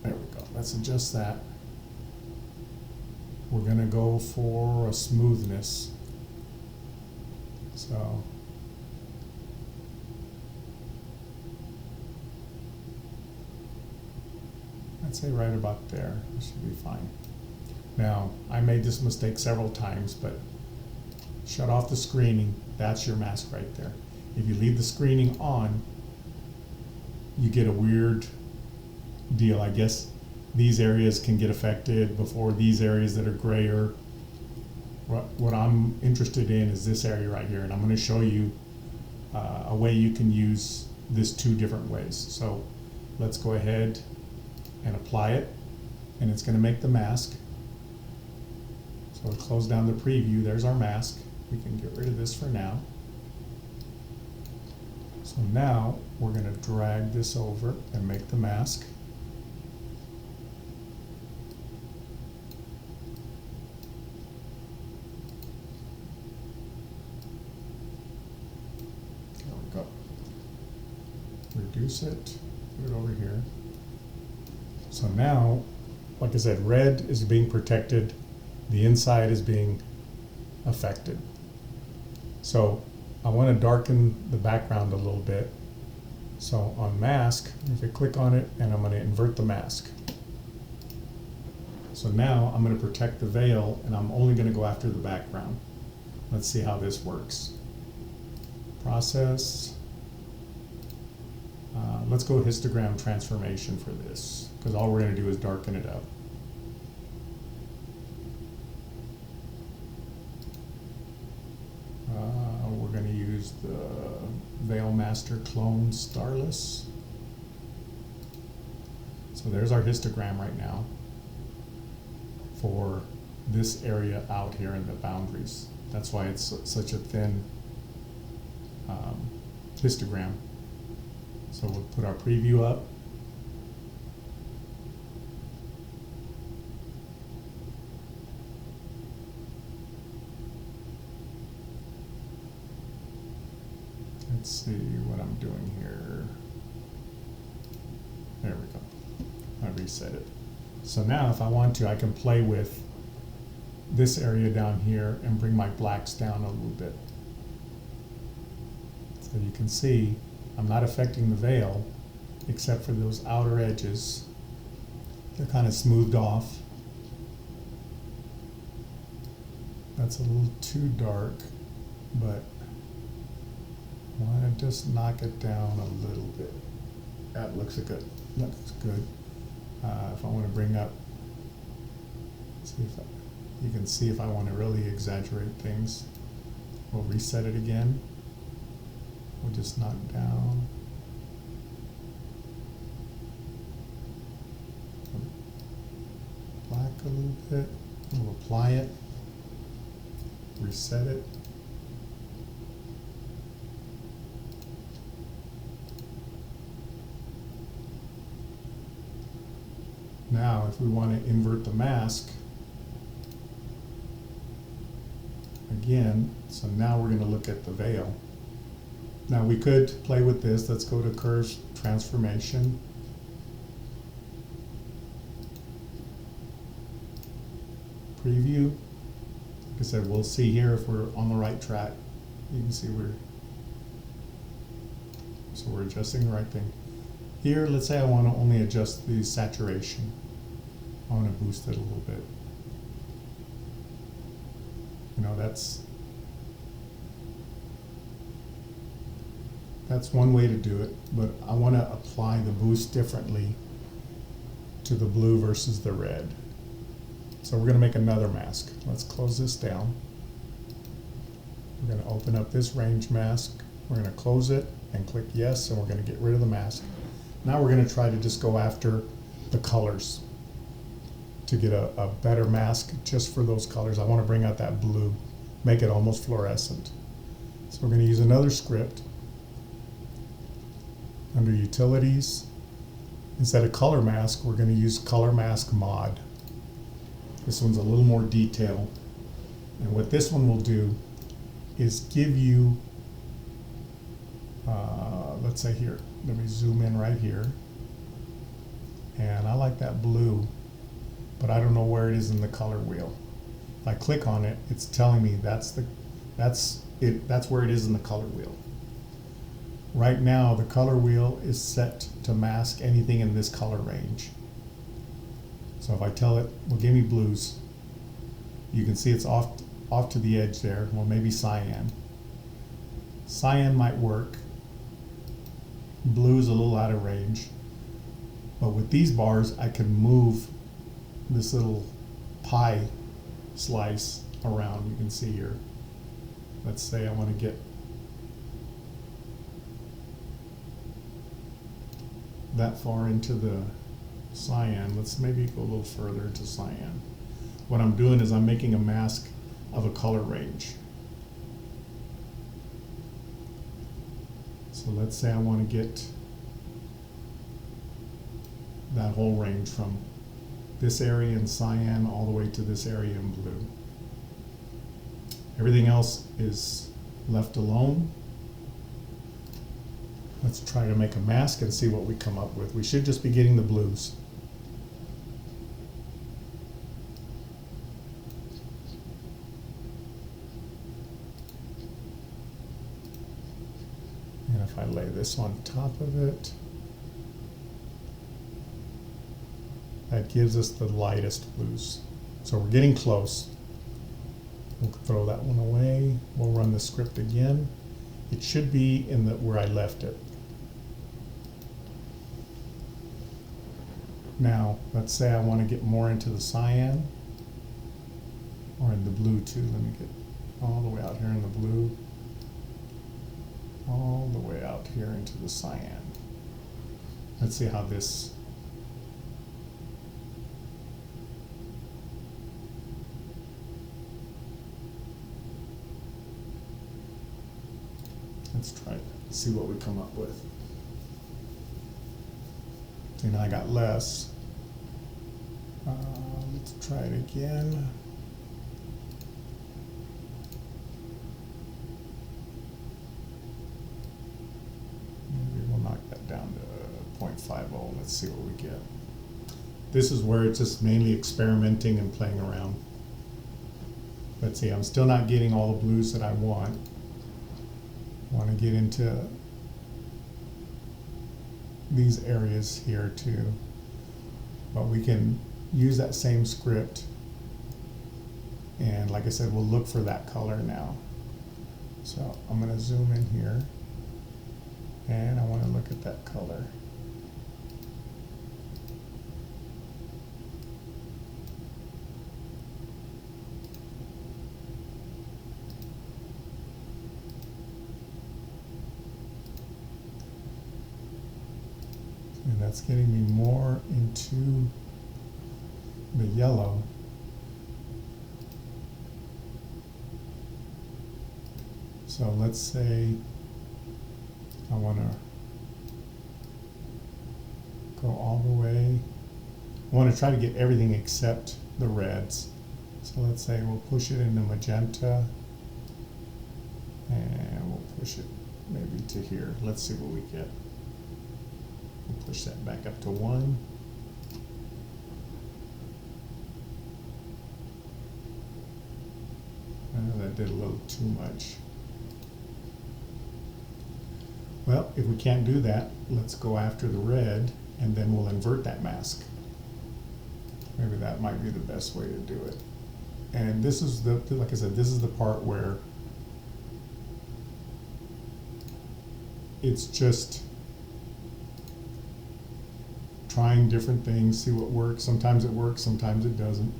Speaker 1: there we go. Let's adjust that. We're going to go for a smoothness. So I'd say right about there. This should be fine. Now, I made this mistake several times, but shut off the screening. That's your mask right there. If you leave the screening on, you get a weird deal. I guess these areas can get affected before these areas that are grayer. What I'm interested in is this area right here, and I'm going to show you a way you can use this two different ways. So let's go ahead and apply it, and it's going to make the mask. So we'll close down the preview. There's our mask. We can get rid of this for now. So now we're going to drag this over and make the mask. There we go. Reduce it, put it over here. So now, like I said, red is being protected, the inside is being affected. So I want to darken the background a little bit. So on mask, if I click on it, and I'm going to invert the mask. So now I'm going to protect the veil, and I'm only going to go after the background. Let's see how this works. Process. Let's go histogram transformation for this, because all we're going to do is darken it up. We're going to use the Veil Master Clone Starless. So there's our histogram right now for this area out here in the boundaries. That's why it's such a thin histogram. So we'll put our preview up. Let's see what I'm doing here. There we go. I reset it. So now if I want to, I can play with this area down here and bring my blacks down a little bit. So you can see I'm not affecting the veil except for those outer edges. They're kind of smoothed off. That's a little too dark, but I want to just knock it down a little bit. That looks good. Looks good. If I want to bring up, see if you can see if I want to really exaggerate things. We'll reset it again. We'll just knock down. Black a little bit. We'll apply it, reset it. Now, if we want to invert the mask, again, so now we're going to look at the veil. Now we could play with this. Let's go to curve transformation. Preview. Like I said, we'll see here if we're on the right track. You can see we're adjusting the right thing. Here, let's say I want to only adjust the saturation. I want to boost it a little bit. You know, that's one way to do it, but I want to apply the boost differently to the blue versus the red. So we're going to make another mask. Let's close this down. We're going to open up this range mask. We're going to close it and click yes, and we're going to get rid of the mask. Now we're going to try to just go after the colors to get a better mask just for those colors. I want to bring out that blue, make it almost fluorescent. So we're going to use another script. Under utilities, instead of color mask, we're going to use color mask mod. This one's a little more detailed. And what this one will do is give you, let's say here, let me zoom in right here. And I like that blue, but I don't know where it is in the color wheel. If I click on it, it's telling me that's where it is in the color wheel. Right now, the color wheel is set to mask anything in this color range. So if I tell it, well, give me blues, you can see it's off to the edge there. Well, maybe cyan. Cyan might work. Blue is a little out of range. But with these bars, I can move this little pie slice around. You can see here. Let's say I want to get that far into the cyan. Let's maybe go a little further into cyan. What I'm doing is I'm making a mask of a color range. So let's say I want to get that whole range from this area in cyan all the way to this area in blue. Everything else is left alone. Let's try to make a mask and see what we come up with. We should just be getting the blues. And if I lay this on top of it, that gives us the lightest blues. So we're getting close. We'll throw that one away. We'll run the script again. It should be in where I left it. Now, let's say I want to get more into the cyan, or in the blue too. Let me get all the way out here in the blue, all the way out here into the cyan. Let's see how this, let's try it, see what we come up with. See, now I got less. Let's try it again. Maybe we'll knock that down to 0.50. Let's see what we get. This is where it's just mainly experimenting and playing around. Let's see, I'm still not getting all the blues that I want. I want to get into these areas here too, but we can use that same script, and like I said, we'll look for that color now. So I'm going to zoom in here, and I want to look at that color. And that's getting me more into the yellow. So let's say I want to go all the way. I want to try to get everything except the reds. So let's say we'll push it into magenta, and we'll push it maybe to here. Let's see what we get. We'll push that back up to 1. That did a little too much. Well, if we can't do that, let's go after the red, and then we'll invert that mask. Maybe that might be the best way to do it. And this is the, like I said, this is the part where it's just trying different things, see what works. Sometimes it works, sometimes it doesn't.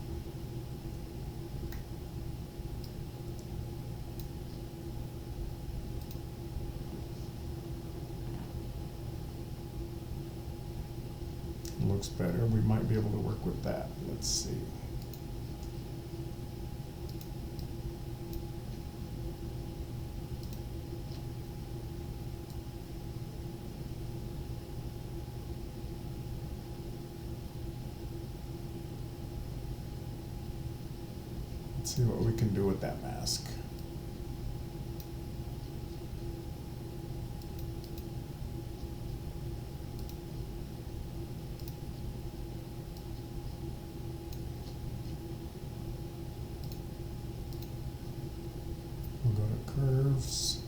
Speaker 1: Looks better. We might be able to work with that. Let's see. Let's see what we can do with that mask. We'll go to curves.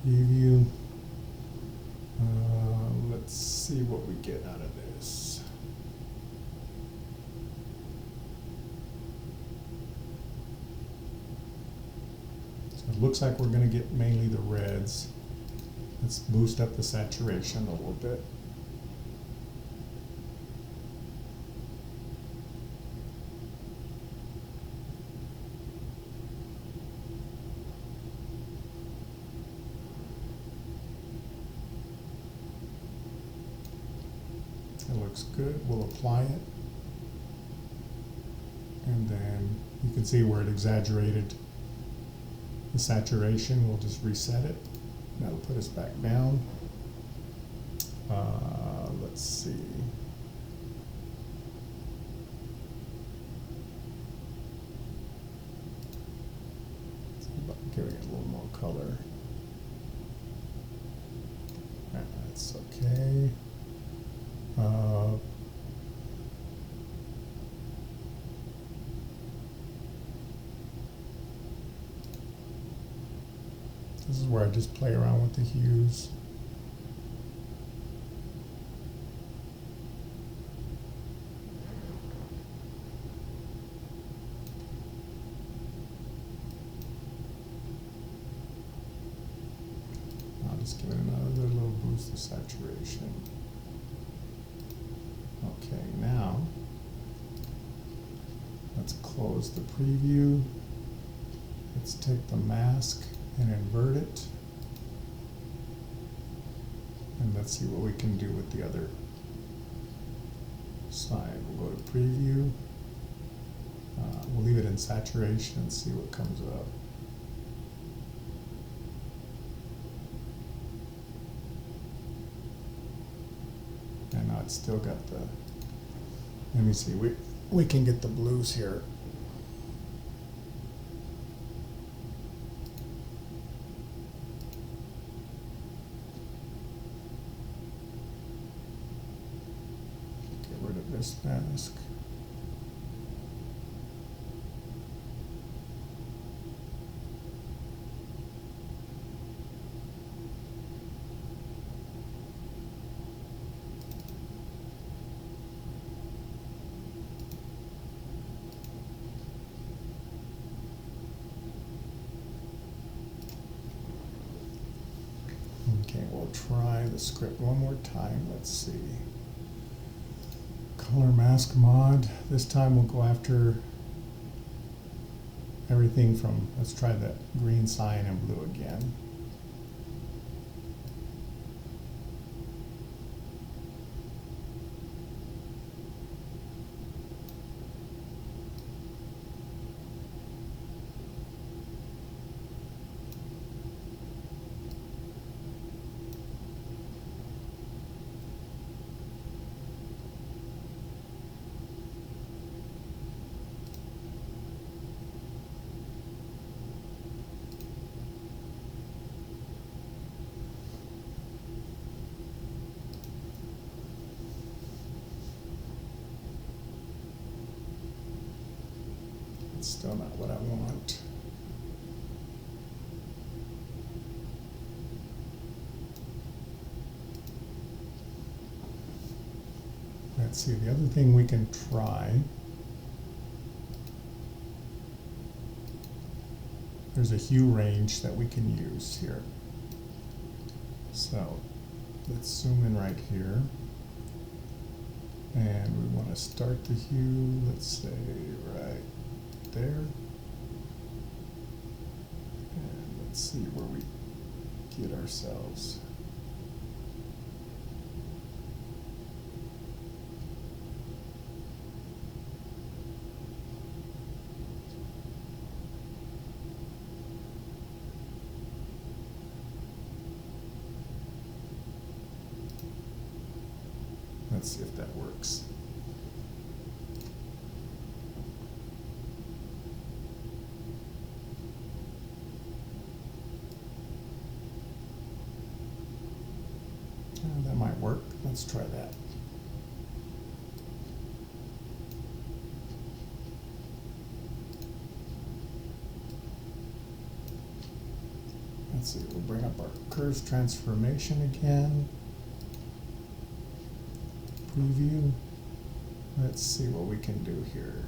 Speaker 1: Preview. Let's see what we get out of this. So it looks like we're going to get mainly the reds. Let's boost up the saturation a little bit. It looks good. We'll apply it. And then you can see where it exaggerated the saturation. We'll just reset it. That'll put us back down. Let's see. Giving it a little more color. That's okay. This is where I just play around with the hues. I'll just give it another little boost of saturation. Okay, now let's close the preview. Let's take the mask and invert it. And let's see what we can do with the other side. We'll go to preview. We'll leave it in saturation and see what comes up. And now it's still got the, let me see, we can get the blues here. Get rid of this mask. Okay, we'll try the script one more time. Let's see. Color mask mod. This time we'll go after everything from, let's try that green, cyan, and blue again. That's still not what I want. Let's see, the other thing we can try, there's a hue range that we can use here. So let's zoom in right here. And we want to start the hue, let's say right there. And let's see where we get ourselves. Let's see if that works. That might work. Let's try that. Let's see, we'll bring up our curves transformation again. Preview. Let's see what we can do here.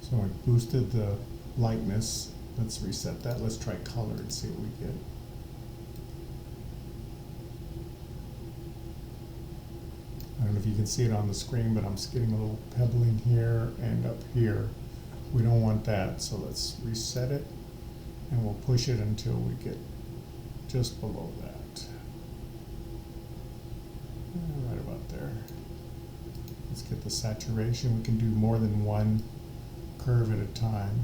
Speaker 1: So I boosted the lightness. Let's reset that. Let's try color and see what we get. I don't know if you can see it on the screen, but I'm getting a little pebbling here and up here. We don't want that, so let's reset it, and we'll push it until we get just below that. Right about there. Let's get the saturation. We can do more than one curve at a time.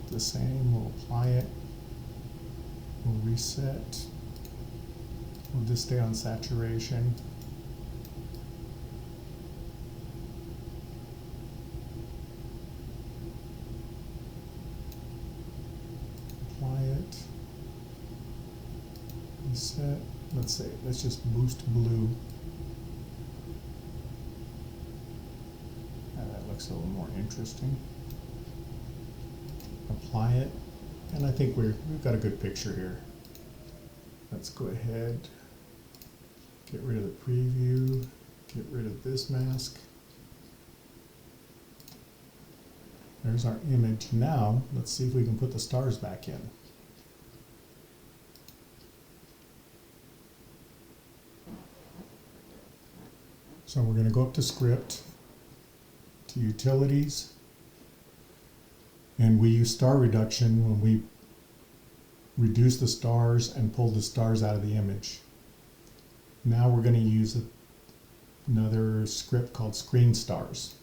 Speaker 1: The same, we'll apply it, we'll reset, we'll just stay on saturation. Apply it, reset, let's just boost blue. That looks a little more interesting. Apply it, and I think we've got a good picture here. Let's go ahead, get rid of the preview, get rid of this mask. There's our image. Now let's see if we can put the stars back in. So we're going to go up to Script, to Utilities, and we use star reduction when we reduce the stars and pull the stars out of the image. Now we're going to use another script called Screen Stars.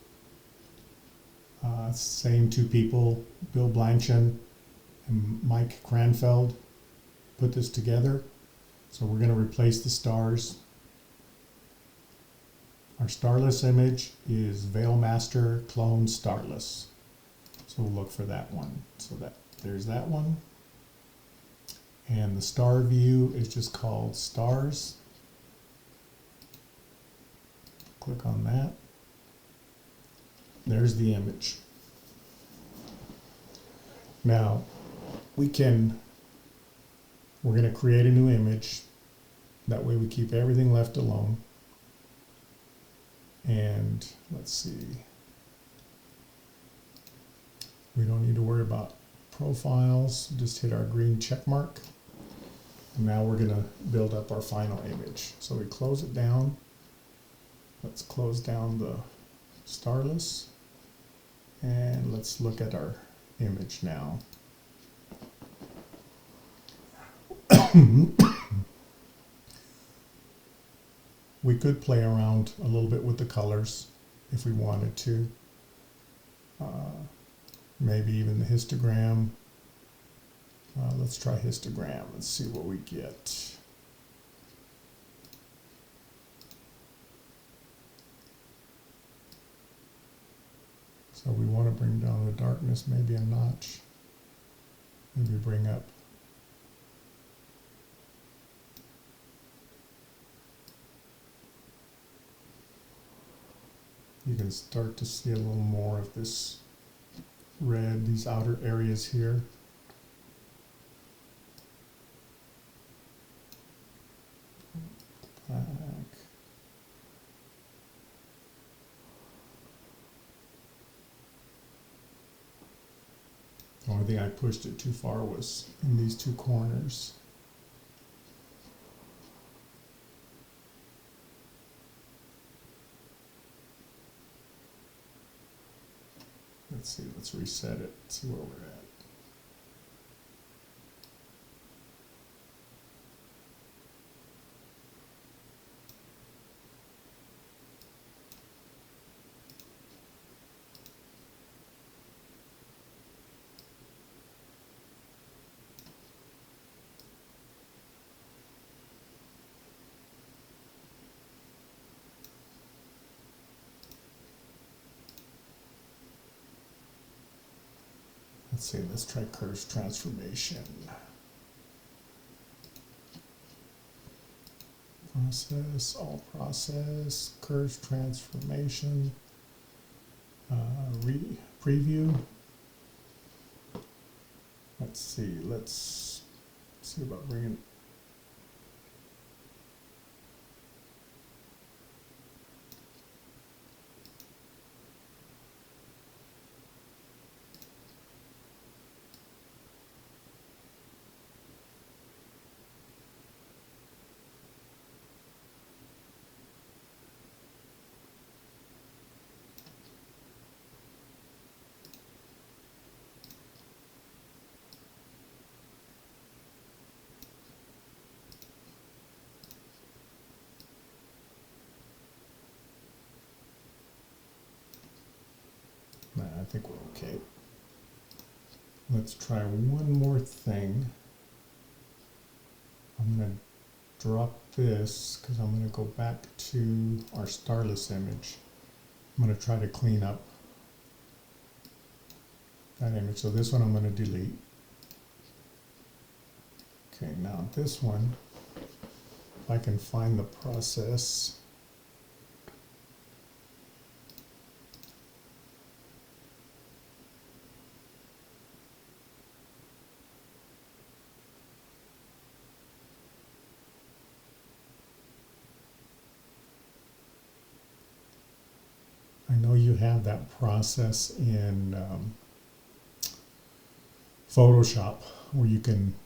Speaker 1: Same two people, Bill Blanchard and Mike Cranfeld, put this together. So we're going to replace the stars. Our starless image is Veilmaster Clone Starless. So we'll look for that one. So there's that one. And the star view is just called Stars. Click on that. There's the image. Now we're going to create a new image. That way we keep everything left alone. And let's see. We don't need to worry about profiles. Just hit our green check mark. And now we're going to build up our final image. So we close it down. Let's close down the starless. And let's look at our image now. We could play around a little bit with the colors if we wanted to. Maybe even the histogram. Let's try histogram and see what we get. So we want to bring down the darkness maybe a notch. Maybe bring up. You can start to see a little more of this red, these outer areas here. Black. The only thing I pushed it too far was in these two corners. Let's see, let's reset it, see where we're at. Let's see, let's try curves transformation. Process, all process, curves transformation, preview. Let's see about bringing. I think we're okay. Let's try one more thing. I'm going to drop this because I'm going to go back to our starless image. I'm going to try to clean up that image. So this one I'm going to delete. Okay, now this one, if I can find the process. I know you have that process in Photoshop where you can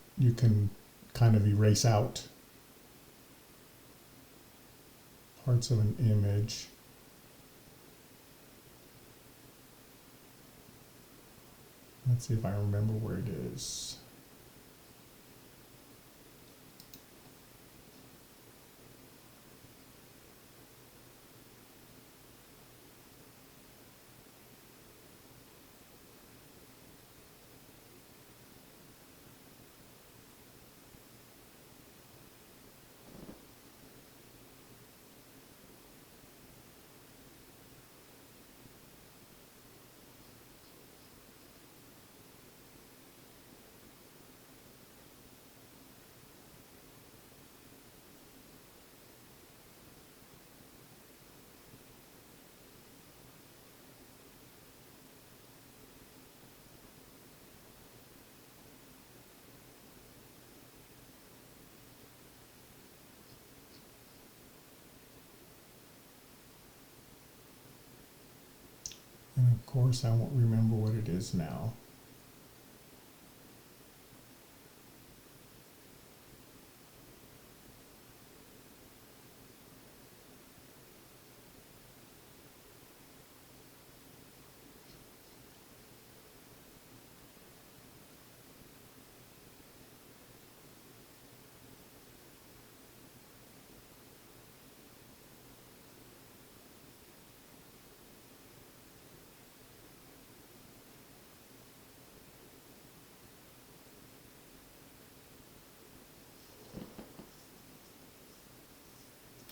Speaker 1: kind of erase out parts of an image. Let's see if I remember where it is. And of course, I won't remember what it is now.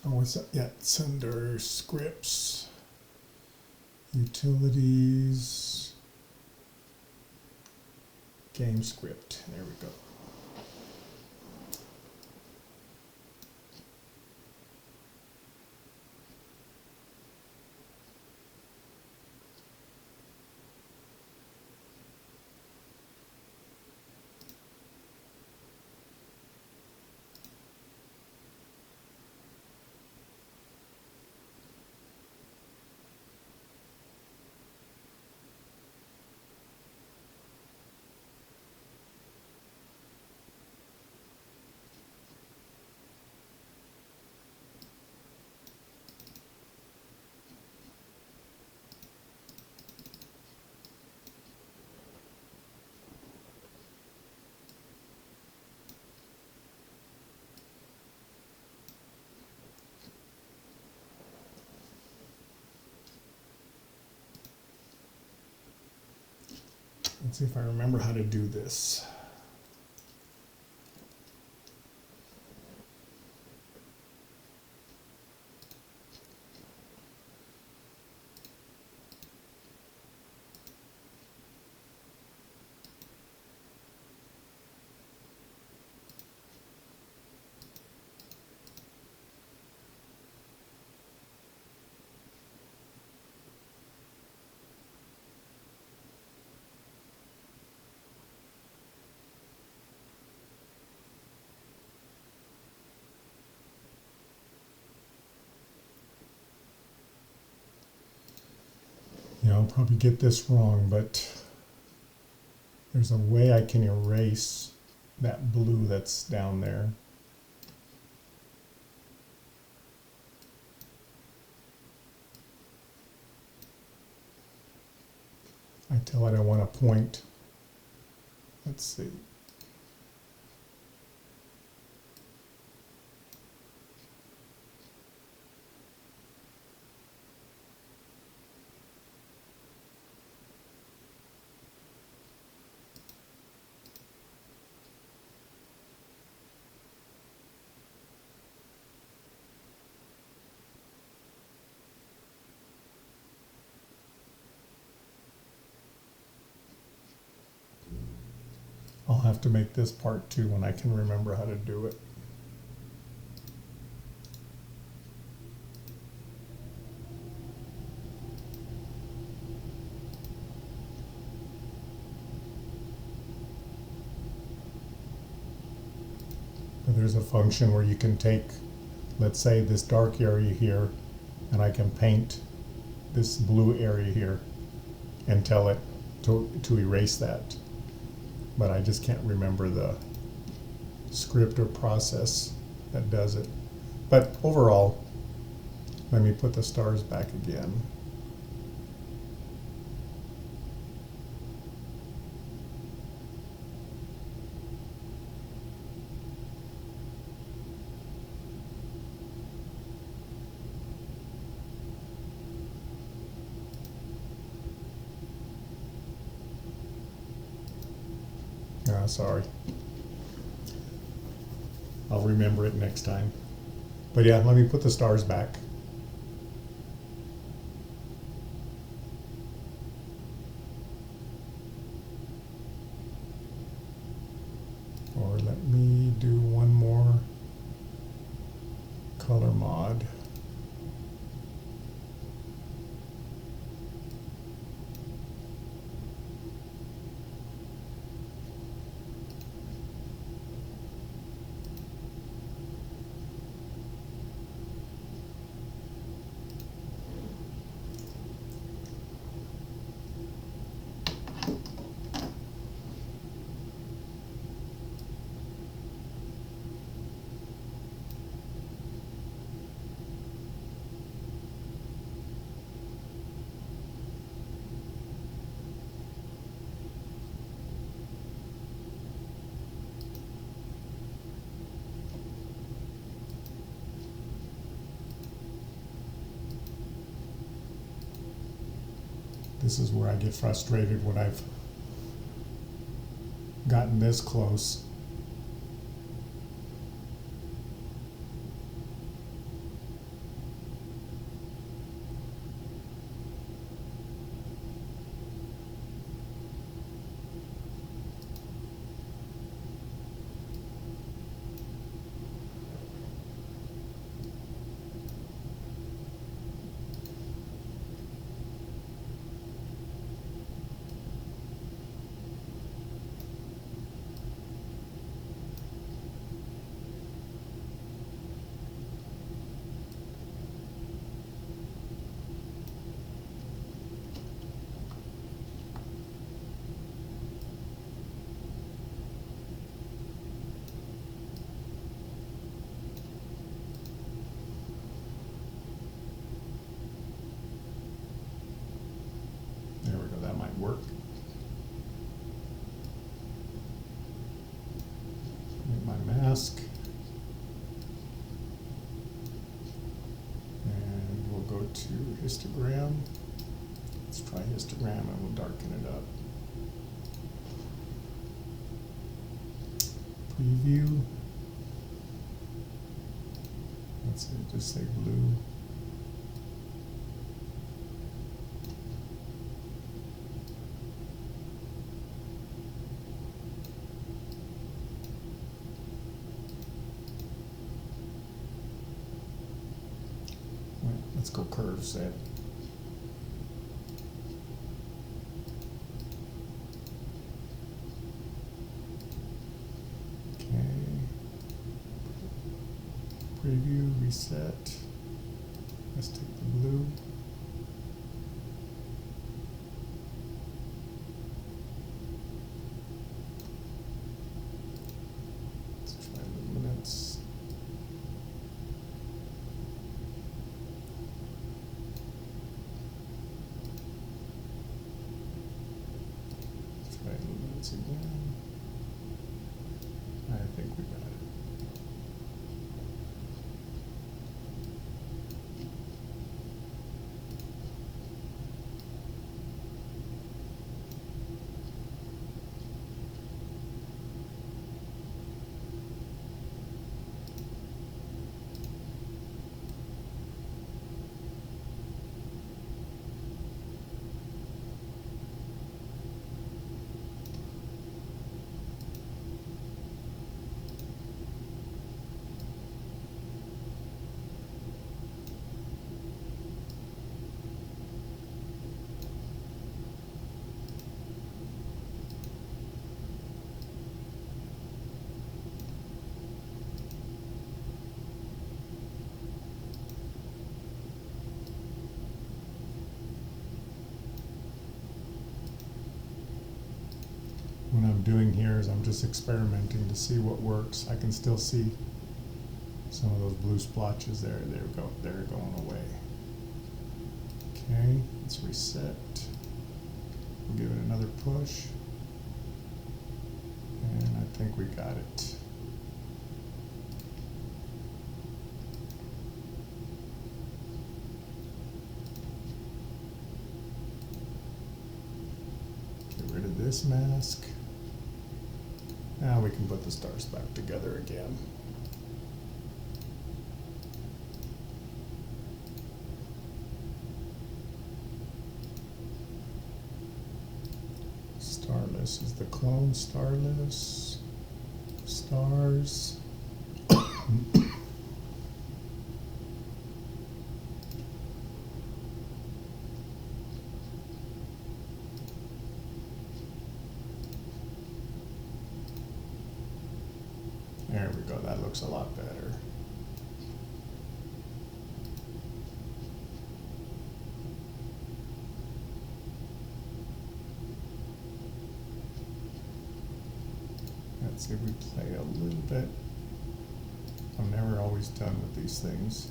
Speaker 1: Oh, what's that? Yeah, it's under scripts, utilities, game script. There we go. Let's see if I remember how to do this. Yeah, I'll probably get this wrong, but there's a way I can erase that blue that's down there. I tell it I want to point. Let's see. I'll have to make this part too when I can remember how to do it. But there's a function where you can take, let's say, this dark area here, and I can paint this blue area here and tell it to erase that. But I just can't remember the script or process that does it. But overall, let me put the stars back again. Sorry. I'll remember it next time. But yeah, let me put the stars back. Or let me do one more color mod. This is where I get frustrated when I've gotten this close. to histogram. Let's try histogram and we'll darken it up. Preview. Let's just say blue. Let's go curve set. Preview, reset. Let's take the blue. Let's try luminance. Let's try luminance again. I think we got it. What I'm doing here is I'm just experimenting to see what works. I can still see some of those blue splotches there. There we go. They're going away. Okay, let's reset. We'll give it another push. And I think we got it. Get rid of this mask. Now we can put the stars back together again. Starless is the clone. Starless. Stars. There we go, that looks a lot better. Let's see if we play a little bit. I'm never always done with these things.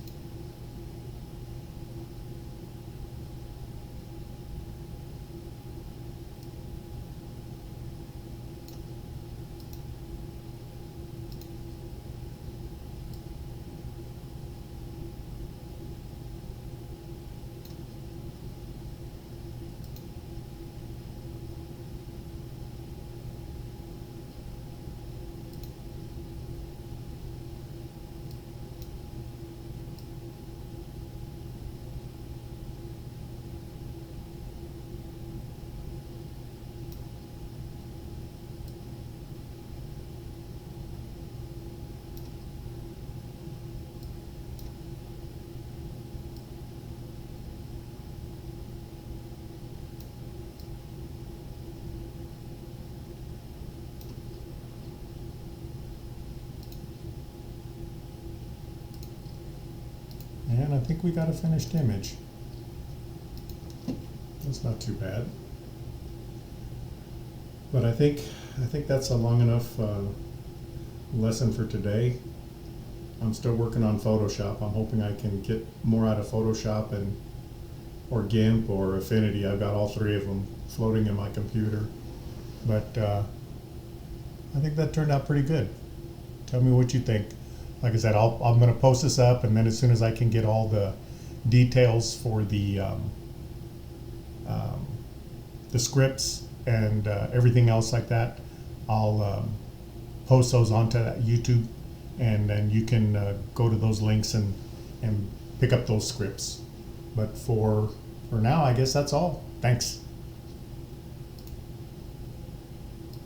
Speaker 1: And I think we got a finished image. That's not too bad. But I think that's a long enough lesson for today. I'm still working on Photoshop. I'm hoping I can get more out of Photoshop and or GIMP or Affinity. I've got all three of them floating in my computer. But I think that turned out pretty good. Tell me what you think. Like I said, I'm going to post this up, and then as soon as I can get all the details for the scripts and everything else like that, I'll post those onto YouTube, and then you can go to those links and pick up those scripts. But for now, I guess that's all. Thanks.